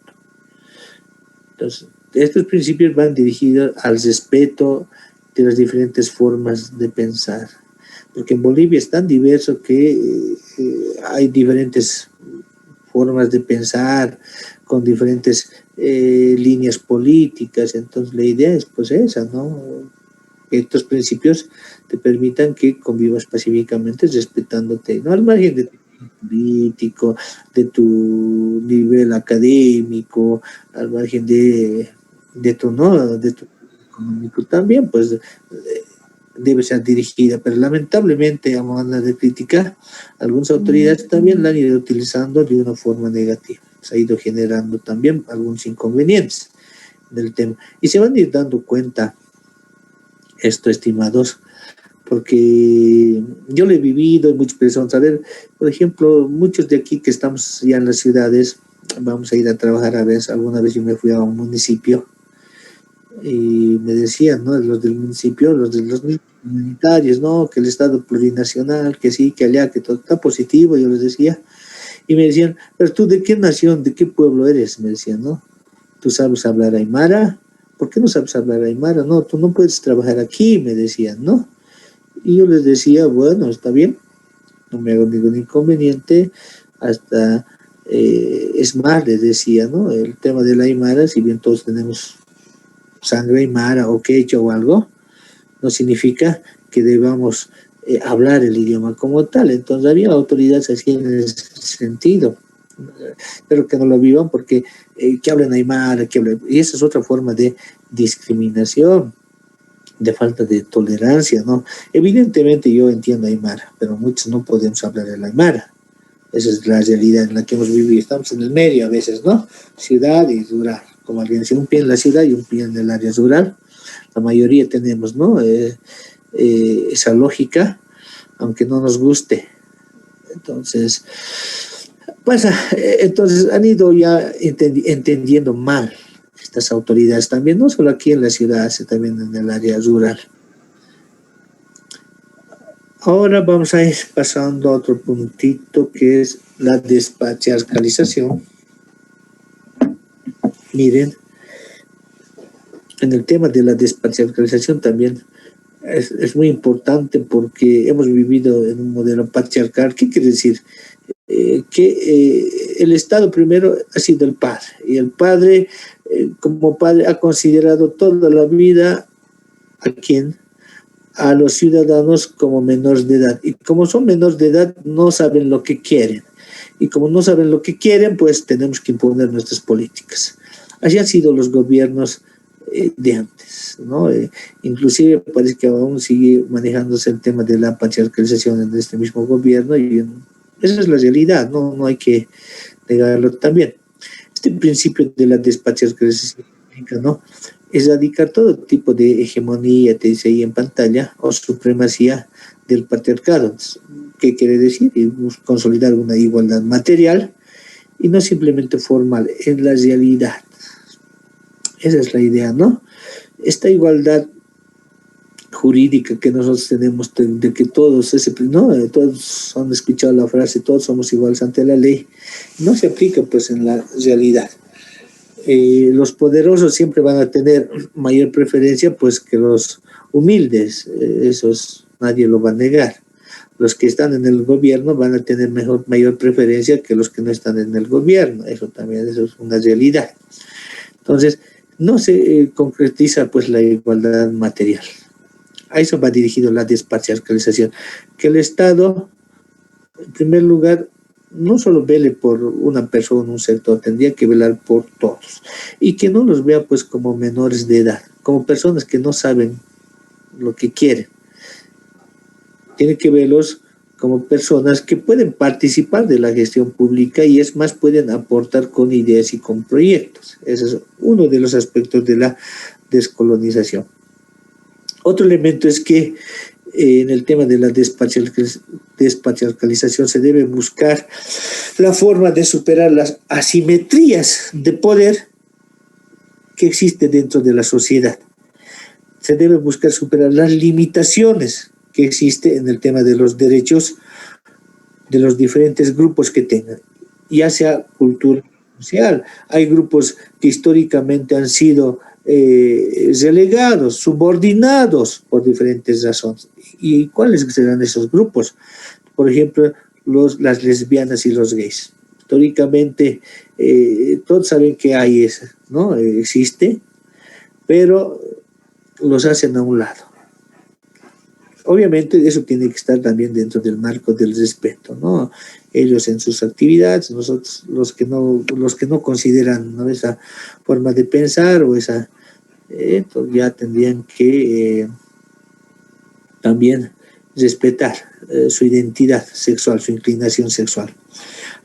Entonces, estos principios van dirigidos al respeto de las diferentes formas de pensar, porque en Bolivia es tan diverso que hay diferentes formas de pensar con diferentes líneas políticas. Entonces la idea es pues esa, ¿no? Que estos principios te permitan que convivas pacíficamente respetándote, ¿no? Al margen de tu político, de tu nivel académico, al margen de tu, ¿no? De tu económico también, pues debe ser dirigida, pero lamentablemente, a manera de crítica, algunas autoridades también la han ido utilizando de una forma negativa. Se ha ido generando también algunos inconvenientes del tema. Y se van a ir dando cuenta esto, estimados, porque yo lo he vivido y muchas personas, a ver, por ejemplo, muchos de aquí que estamos ya en las ciudades, vamos a ir a trabajar a veces, alguna vez yo me fui a un municipio y me decían, ¿no? Los del municipio, los de los comunitarios, ¿no? Que el Estado plurinacional, que sí, que allá, que todo está positivo, yo les decía, y me decían, pero tú de qué nación, de qué pueblo eres, me decían, ¿no? ¿Tú sabes hablar aymara? ¿Por qué no sabes hablar aymara? No, tú no puedes trabajar aquí, me decían, ¿no? Y yo les decía, bueno, está bien, no me hago ningún inconveniente, hasta, es más, les decía, ¿no? El tema del aymara, si bien todos tenemos sangre aymara o quechua o algo, no significa que debamos hablar el idioma como tal. Entonces había autoridades así en ese sentido, pero que no lo vivan porque que hablen aymara, que hablen, y esa es otra forma de discriminación, de falta de tolerancia, ¿no? Evidentemente yo entiendo aymara, pero muchos no podemos hablar el aymara. Esa es la realidad en la que hemos vivido. Estamos en el medio a veces, ¿no? Ciudad y rural. Como alguien dice, un pie en la ciudad y un pie en el área rural. La mayoría tenemos, ¿no? Esa lógica, aunque no nos guste. Entonces, pasa, entonces han ido ya entendiendo mal estas autoridades también, no solo aquí en la ciudad, sino también en el área rural. Ahora vamos a ir pasando a otro puntito que es la despatriarcalización. Miren, en el tema de la despatriarcalización también es muy importante porque hemos vivido en un modelo patriarcal. ¿Qué quiere decir? Que el Estado primero ha sido el padre, y el padre, como padre, ha considerado toda la vida a quien, a los ciudadanos como menores de edad, y como son menores de edad no saben lo que quieren, y como no saben lo que quieren, pues tenemos que imponer nuestras políticas. Así han sido los gobiernos de antes, ¿no? Inclusive parece que aún sigue manejándose el tema de la patriarcalización en este mismo gobierno, y esa es la realidad, no hay que negarlo también. Este principio de la despatriarcalización, ¿no?, es erradicar todo tipo de hegemonía, te dice ahí en pantalla, o supremacía del patriarcado. ¿Qué quiere decir? Consolidar una igualdad material y no simplemente formal, en la realidad. Esa es la idea, ¿no? Esta igualdad jurídica que nosotros tenemos de que todos, ¿no? Todos han escuchado la frase, todos somos iguales ante la ley, no se aplica pues en la realidad. Los poderosos siempre van a tener mayor preferencia pues que los humildes, eso nadie lo va a negar. Los que están en el gobierno van a tener mayor preferencia que los que no están en el gobierno, eso es una realidad. Entonces, no se concretiza pues la igualdad material. A eso va dirigido la despatriarcalización, que el Estado, en primer lugar, no solo vele por una persona, un sector, tendría que velar por todos, y que no los vea pues como menores de edad, como personas que no saben lo que quieren. Tiene que verlos como personas que pueden participar de la gestión pública y es más, pueden aportar con ideas y con proyectos. Ese es uno de los aspectos de la descolonización. Otro elemento es que en el tema de la despatriarcalización se debe buscar la forma de superar las asimetrías de poder que existen dentro de la sociedad. Se debe buscar superar las limitaciones que existe en el tema de los derechos de los diferentes grupos que tengan, ya sea cultura social. Hay grupos que históricamente han sido relegados, subordinados por diferentes razones. ¿Y cuáles serán esos grupos? Por ejemplo, las lesbianas y los gays. Históricamente, todos saben que hay eso, ¿no? Existe, pero los hacen a un lado. Obviamente eso tiene que estar también dentro del marco del respeto, ¿no? Ellos en sus actividades, nosotros los que no consideran, ¿no?, esa forma de pensar o esa, pues ya tendrían que también respetar su identidad sexual, su inclinación sexual.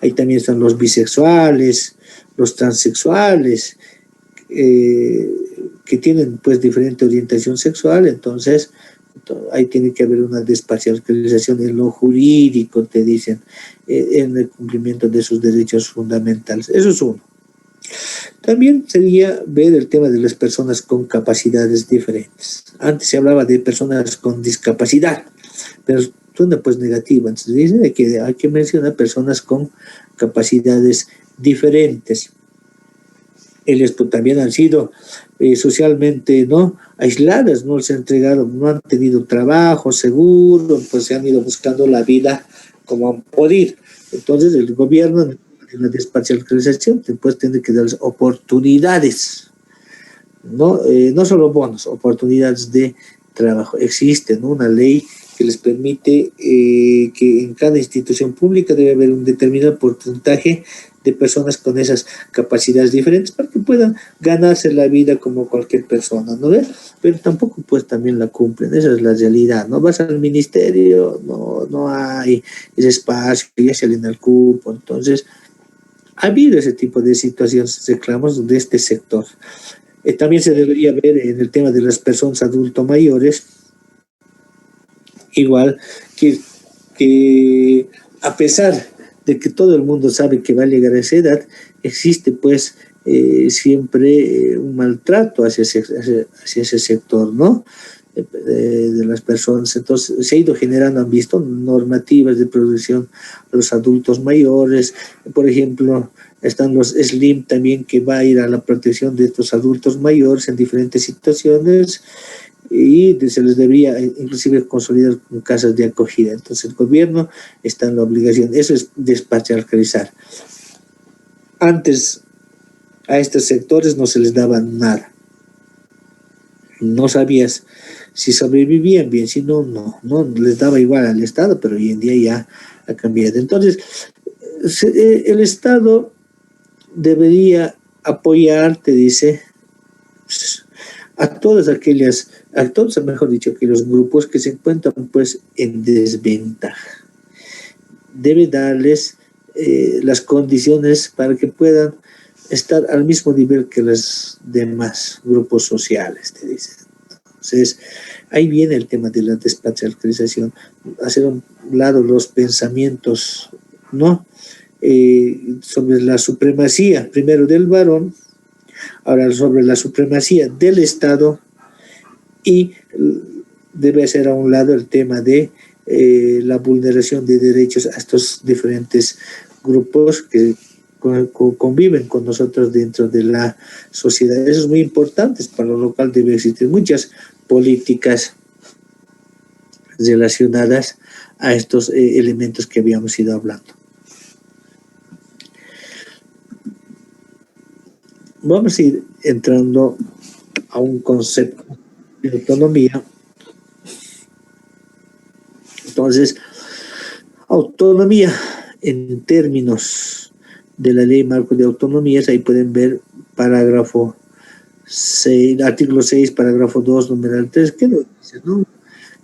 Ahí también están los bisexuales, los transexuales, que tienen pues diferente orientación sexual. Entonces ahí tiene que haber una desparcialización en lo jurídico, te dicen, en el cumplimiento de sus derechos fundamentales. Eso es uno. También sería ver el tema de las personas con capacidades diferentes. Antes se hablaba de personas con discapacidad, pero suena pues negativa. Entonces dice que hay que mencionar personas con capacidades diferentes. Ellos pues, también han sido socialmente, ¿no?, aisladas, no se han entregado, no han tenido trabajo seguro, pues se han ido buscando la vida como han podido. Entonces el gobierno, en la desparcialización, pues tiene que darles oportunidades, ¿no? No solo bonos, oportunidades de trabajo. Existe, ¿no?, una ley que les permite que en cada institución pública debe haber un determinado porcentaje de personas con esas capacidades diferentes para que puedan ganarse la vida como cualquier persona, ¿no ves? Pero tampoco pues también la cumplen, esa es la realidad, ¿no? Vas al ministerio, no hay ese espacio, ya se llena el cupo. Entonces ha habido ese tipo de situaciones, reclamos de este sector. También se debería ver en el tema de las personas adultos mayores, igual que a pesar de que todo el mundo sabe que va a llegar a esa edad, existe pues siempre un maltrato hacia ese sector, ¿no? De las personas. Entonces se ha ido generando, han visto, normativas de protección a los adultos mayores. Por ejemplo, están los SLIM también, que va a ir a la protección de estos adultos mayores en diferentes situaciones, y se les debería inclusive consolidar con casas de acogida. Entonces el gobierno está en la obligación, eso es despatriarcalizar. Antes a estos sectores no se les daba nada, no sabías si sobrevivían bien, si no les daba igual al Estado, pero hoy en día ya ha cambiado. Entonces el Estado debería apoyar, te dice, a todos, mejor dicho, aquellos grupos que se encuentran pues en desventaja. Debe darles las condiciones para que puedan estar al mismo nivel que los demás grupos sociales, te dicen. Entonces, ahí viene el tema de la despatriarcalización, hacer a un lado los pensamientos, ¿no?, sobre la supremacía, primero del varón, ahora sobre la supremacía del Estado, y debe ser a un lado el tema de la vulneración de derechos a estos diferentes grupos que conviven con nosotros dentro de la sociedad. Eso es muy importante. Para lo local debe existir muchas políticas relacionadas a estos elementos que habíamos ido hablando. Vamos a ir entrando a un concepto de autonomía. Entonces, autonomía en términos de la Ley Marco de Autonomías, ahí pueden ver parágrafo 6, artículo 6, parágrafo 2, numeral 3, ¿qué lo dice, no?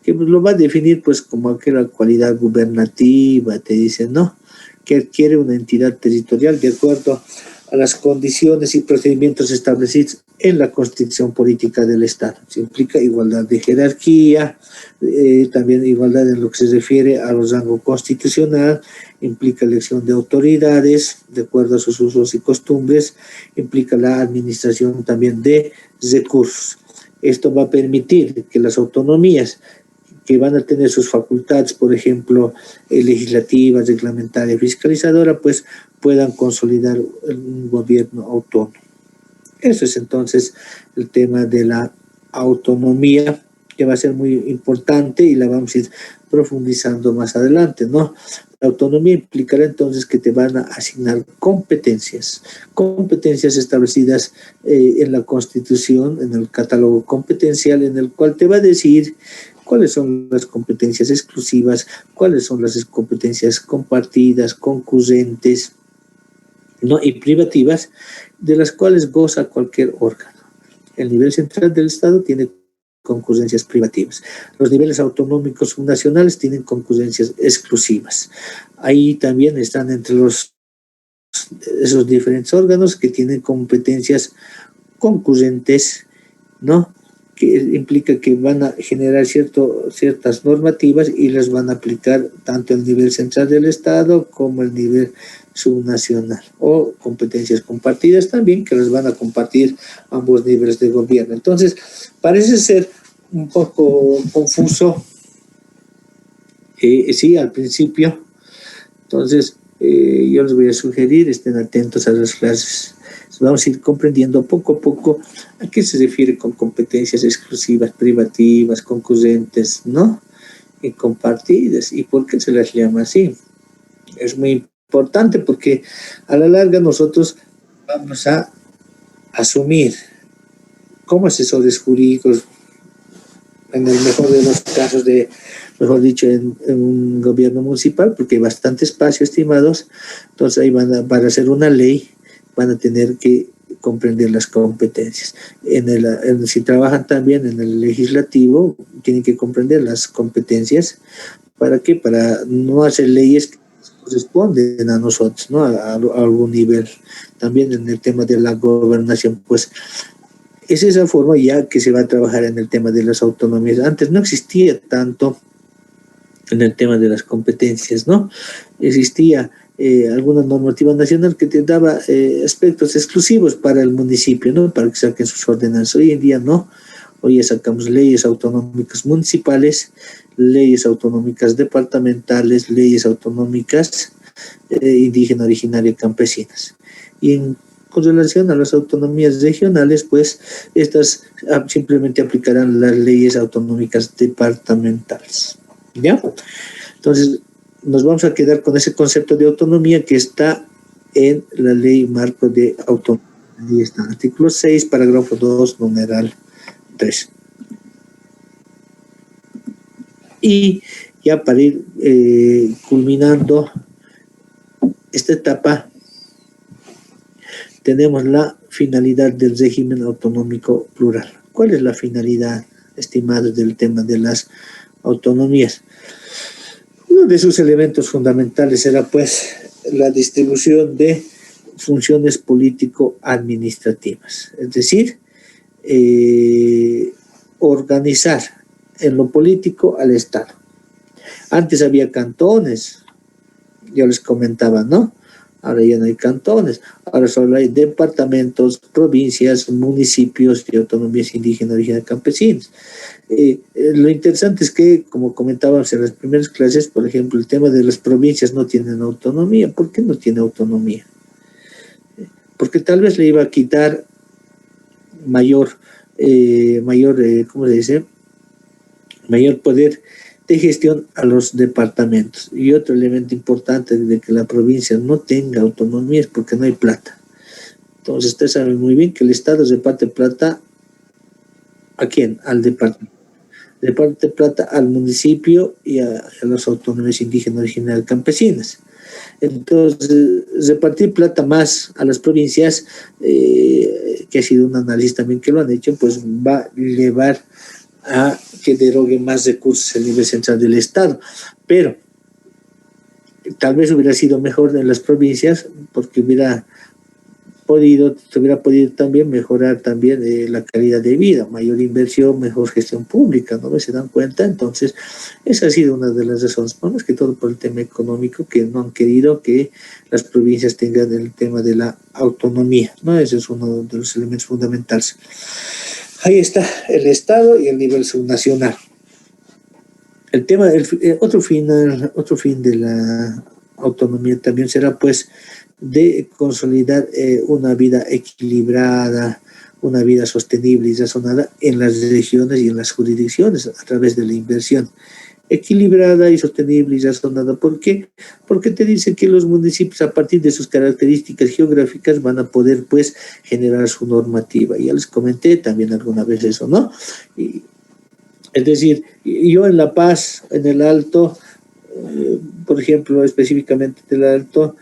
Que lo va a definir pues como aquella cualidad gubernativa, te dice, ¿no?, que adquiere una entidad territorial de acuerdo a las condiciones y procedimientos establecidos en la Constitución Política del Estado. Se implica igualdad de jerarquía, también igualdad en lo que se refiere a los rangos constitucional, implica elección de autoridades de acuerdo a sus usos y costumbres, implica la administración también de recursos. Esto va a permitir que las autonomías que van a tener sus facultades, por ejemplo, legislativas, reglamentarias, fiscalizadora, pues puedan consolidar un gobierno autónomo. Eso es entonces el tema de la autonomía, que va a ser muy importante y la vamos a ir profundizando más adelante, ¿no? La autonomía implicará entonces que te van a asignar competencias establecidas en la Constitución, en el catálogo competencial, en el cual te va a decir cuáles son las competencias exclusivas, cuáles son las competencias compartidas, concurrentes, ¿no? Y privativas, de las cuales goza cualquier órgano. El nivel central del Estado tiene concurrencias privativas. Los niveles autonómicos subnacionales tienen concurrencias exclusivas. Ahí también están entre esos diferentes órganos que tienen competencias concurrentes, ¿no? Que implica que van a generar ciertas normativas y las van a aplicar tanto el nivel central del Estado como el nivel subnacional, o competencias compartidas también, que las van a compartir ambos niveles de gobierno. Entonces, parece ser un poco confuso, sí, al principio. Entonces, yo les voy a sugerir, estén atentos a las clases. Vamos a ir comprendiendo poco a poco a qué se refiere con competencias exclusivas, privativas, concurrentes, ¿no? Y compartidas, y por qué se las llama así. Es muy importante porque a la larga nosotros vamos a asumir como asesores jurídicos, en el mejor de los casos, mejor dicho, en un gobierno municipal, porque hay bastante espacio, estimados. Entonces ahí van a hacer una ley, van a tener que comprender las competencias. Si trabajan también en el legislativo, tienen que comprender las competencias. ¿Para qué? Para no hacer leyes que corresponden a nosotros, ¿no? A algún nivel. También en el tema de la gobernación, pues es esa forma ya que se va a trabajar en el tema de las autonomías. Antes no existía tanto en el tema de las competencias, ¿no? Existía alguna normativa nacional que te daba aspectos exclusivos para el municipio, ¿no? Para que saquen sus ordenanzas. Hoy en día no. Hoy ya sacamos leyes autonómicas municipales, leyes autonómicas departamentales, leyes autonómicas indígena, originaria, campesinas. Y con relación a las autonomías regionales, pues estas simplemente aplicarán las leyes autonómicas departamentales. ¿Ya? Entonces, nos vamos a quedar con ese concepto de autonomía que está en la Ley Marco de Autonomía. Ahí está, artículo 6, parágrafo 2, numeral 3. Y ya para ir culminando esta etapa, tenemos la finalidad del régimen autonómico plural. ¿Cuál es la finalidad, estimados, del tema de las autonomías? Uno de sus elementos fundamentales era, pues, la distribución de funciones político-administrativas, es decir, organizar en lo político al Estado. Antes había cantones, yo les comentaba, ¿no? Ahora ya no hay cantones, ahora solo hay departamentos, provincias, municipios y autonomías indígenas, originarias, campesinas. Lo interesante es que, como comentábamos en las primeras clases, por ejemplo, el tema de las provincias no tienen autonomía. ¿Por qué no tiene autonomía? Porque tal vez le iba a quitar mayor ¿cómo se dice? Mayor poder de gestión a los departamentos. Y otro elemento importante de que la provincia no tenga autonomía es porque no hay plata. Entonces, ustedes saben muy bien que el Estado reparte plata ¿a quién? Al departamento. Reparte plata al municipio y a las autonomías indígenas, originarias, campesinas. Entonces, repartir plata más a las provincias, que ha sido un análisis también que lo han hecho, pues va a llevar a que derogue más recursos el nivel central del Estado. Pero tal vez hubiera sido mejor en las provincias porque se hubiera podido también mejorar también la calidad de vida, mayor inversión, mejor gestión pública, ¿no? ¿Se dan cuenta? Entonces, esa ha sido una de las razones, más que todo por el tema económico, que no han querido que las provincias tengan el tema de la autonomía, ¿no? Ese es uno de los elementos fundamentales. Ahí está el Estado y el nivel subnacional. El tema, otro fin de la autonomía también será pues de consolidar una vida equilibrada, una vida sostenible y razonada en las regiones y en las jurisdicciones a través de la inversión equilibrada y sostenible y razonada. ¿Por qué? Porque te dice que los municipios a partir de sus características geográficas van a poder pues generar su normativa. Ya les comenté también alguna vez eso, ¿no? Es decir, yo en La Paz, en el Alto, por ejemplo, específicamente del Alto,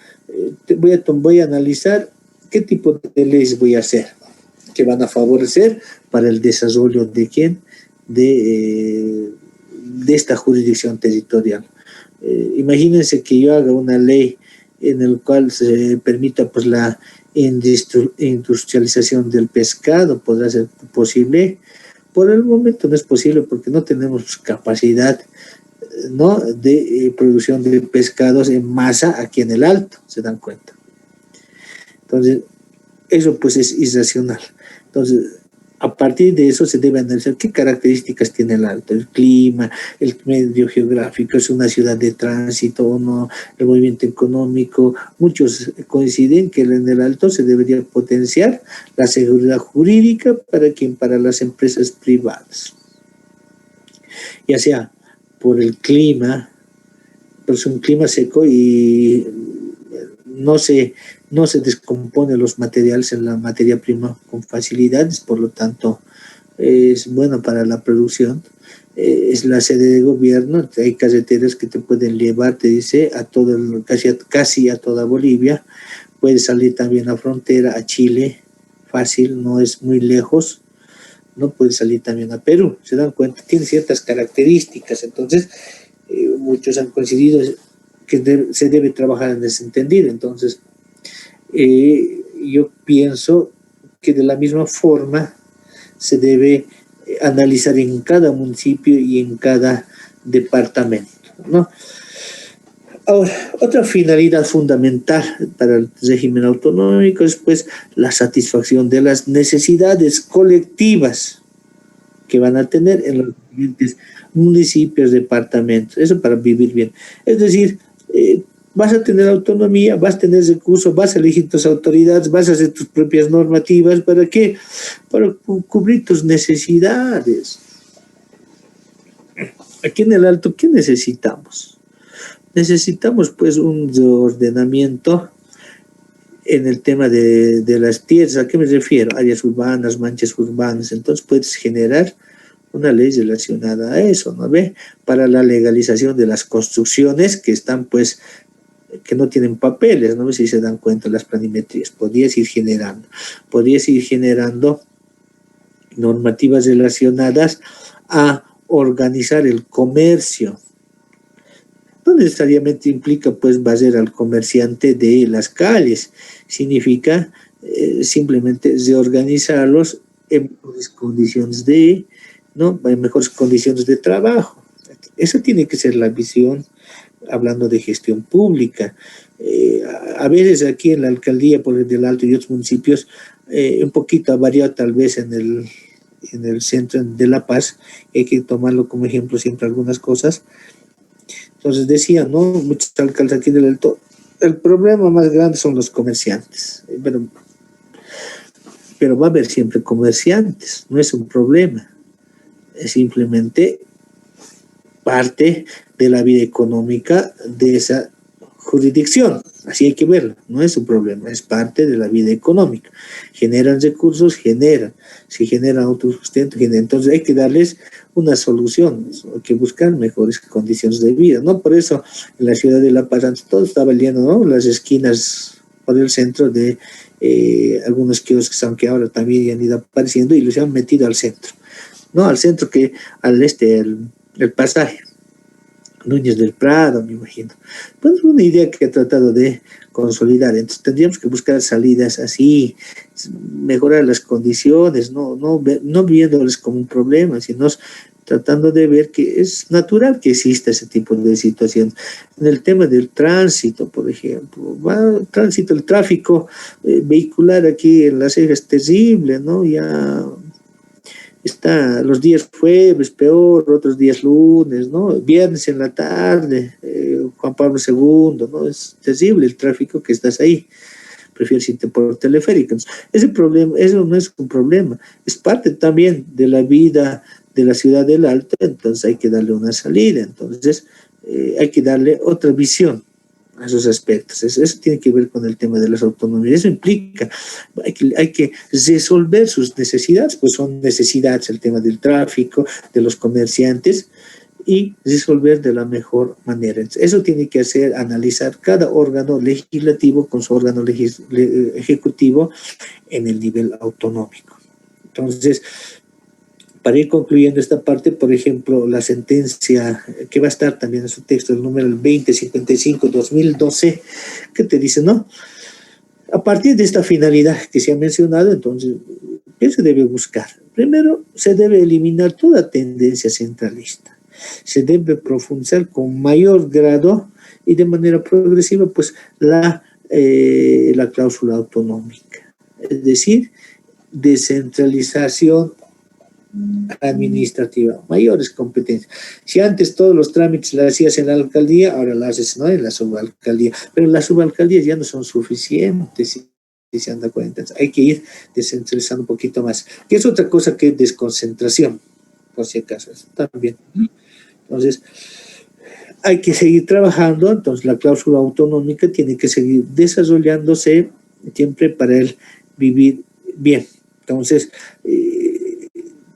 voy a analizar qué tipo de leyes voy a hacer, que van a favorecer para el desarrollo de quién, de esta jurisdicción territorial. Imagínense que yo haga una ley en la cual se permita pues la industrialización del pescado, podrá ser posible. Por el momento no es posible porque no tenemos capacidad, ¿no?, de producción de pescados en masa aquí en el Alto, se dan cuenta. Entonces, eso pues es irracional. Entonces, a partir de eso se debe analizar qué características tiene el Alto, el clima, el medio geográfico, es una ciudad de tránsito o no, el movimiento económico. Muchos coinciden que en el Alto se debería potenciar la seguridad jurídica para las empresas privadas, ya sea por el clima, pues un clima seco y no se descompone los materiales en la materia prima con facilidades, por lo tanto es bueno para la producción. Es la sede de gobierno, hay carreteras que te pueden llevar, te dice, a todo casi a toda Bolivia. Puedes salir también a frontera, a Chile, fácil, no es muy lejos. No puede salir también a Perú, se dan cuenta, tiene ciertas características. Entonces muchos han coincidido que se debe trabajar en ese entendido. Entonces yo pienso que de la misma forma se debe analizar en cada municipio y en cada departamento, ¿no? Ahora, otra finalidad fundamental para el régimen autonómico es pues la satisfacción de las necesidades colectivas que van a tener en los diferentes municipios, departamentos, eso para vivir bien. Es decir, vas a tener autonomía, vas a tener recursos, vas a elegir tus autoridades, vas a hacer tus propias normativas. ¿Para qué? Para cubrir tus necesidades. Aquí en el Alto, ¿qué necesitamos? Necesitamos pues un ordenamiento en el tema de las tierras. ¿A qué me refiero? Áreas urbanas, manchas urbanas. Entonces puedes generar una ley relacionada a eso, ¿no ve? Para la legalización de las construcciones que están pues, que no tienen papeles, ¿no? Si se dan cuenta las planimetrías, podrías ir generando normativas relacionadas a organizar el comercio. No necesariamente implica pues barrer al comerciante de las calles, significa simplemente reorganizarlos en mejores condiciones en mejores condiciones de trabajo. Esa tiene que ser la visión, hablando de gestión pública. A veces aquí en la alcaldía por el del Alto y otros municipios, un poquito ha variado tal vez en el centro de La Paz, hay que tomarlo como ejemplo siempre algunas cosas. Entonces decía, ¿no?, muchos alcaldes aquí del Alto, el problema más grande son los comerciantes, pero va a haber siempre comerciantes, no es un problema, es simplemente parte de la vida económica de esa jurisdicción, así hay que verlo, no es un problema, es parte de la vida económica. Generan recursos, si generan autosustento, entonces hay que darles una solución, hay que buscar mejores condiciones de vida, ¿no? Por eso en la ciudad de La Paz antes todo estaba lleno, ¿no? Las esquinas por el centro de algunos kioscos, aunque ahora también han ido apareciendo y los han metido al centro, no al centro, que al el pasaje Núñez del Prado, me imagino. Pues una idea que he tratado de consolidar. Entonces tendríamos que buscar salidas así, mejorar las condiciones, no viéndoles como un problema, sino tratando de ver que es natural que exista ese tipo de situación. En el tema del tránsito, por ejemplo, el tráfico vehicular aquí en la Ceja es terrible, ¿no? Ya está los días jueves peor, otros días lunes, ¿no? Viernes en la tarde, Juan Pablo II, ¿no? Es terrible el tráfico que estás ahí. Prefieres irte por teleférico. Entonces, ese problema, eso no es un problema, es parte también de la vida de la ciudad del Alto, entonces hay que darle una salida, entonces hay que darle otra visión a esos aspectos. Eso tiene que ver con el tema de las autonomías. Eso implica, hay que resolver sus necesidades, pues son necesidades el tema del tráfico, de los comerciantes, y resolver de la mejor manera. Eso tiene que hacer, analizar cada órgano legislativo con su órgano ejecutivo en el nivel autonómico. Entonces, para ir concluyendo esta parte, por ejemplo, la sentencia que va a estar también en su texto, el número 2055-2012, que te dice, ¿no? A partir de esta finalidad que se ha mencionado, entonces, ¿qué se debe buscar? Primero, se debe eliminar toda tendencia centralista. Se debe profundizar con mayor grado y de manera progresiva, pues, la cláusula autonómica. Es decir, descentralización administrativa, mayores competencias. Si antes todos los trámites las hacías en la alcaldía, ahora las haces, ¿no?, en la subalcaldía, pero las subalcaldías ya no son suficientes, si se han dado cuenta. Hay que ir descentralizando un poquito más, que es otra cosa que desconcentración, por si acaso, también. Entonces, hay que seguir trabajando, entonces la cláusula autonómica tiene que seguir desarrollándose siempre para el vivir bien. Entonces,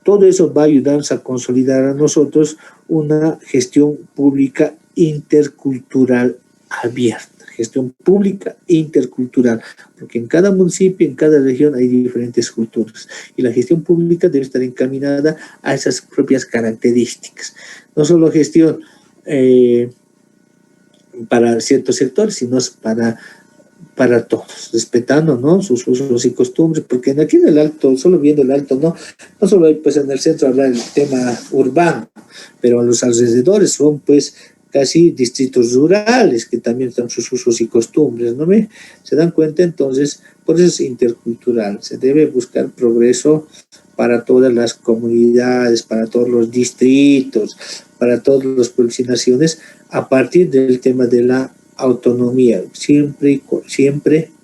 todo eso va a ayudarnos a consolidar a nosotros una gestión pública intercultural abierta. Gestión pública intercultural, porque en cada municipio, en cada región hay diferentes culturas y la gestión pública debe estar encaminada a esas propias características. No solo gestión para ciertos sectores, sino para todos, respetando, ¿no?, sus usos y costumbres, porque aquí en el Alto, solo viendo el Alto, no solo hay, pues, en el centro hablar el tema urbano, pero a los alrededores son, pues, casi distritos rurales que también están sus usos y costumbres, ¿no ve? Se dan cuenta, entonces, por eso es intercultural, se debe buscar progreso para todas las comunidades, para todos los distritos, para todos los pueblos y naciones, a partir del tema de la autonomía, siempre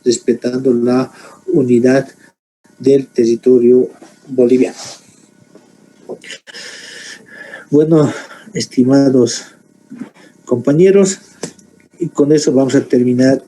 respetando la unidad del territorio boliviano. Bueno, estimados compañeros, y con eso vamos a terminar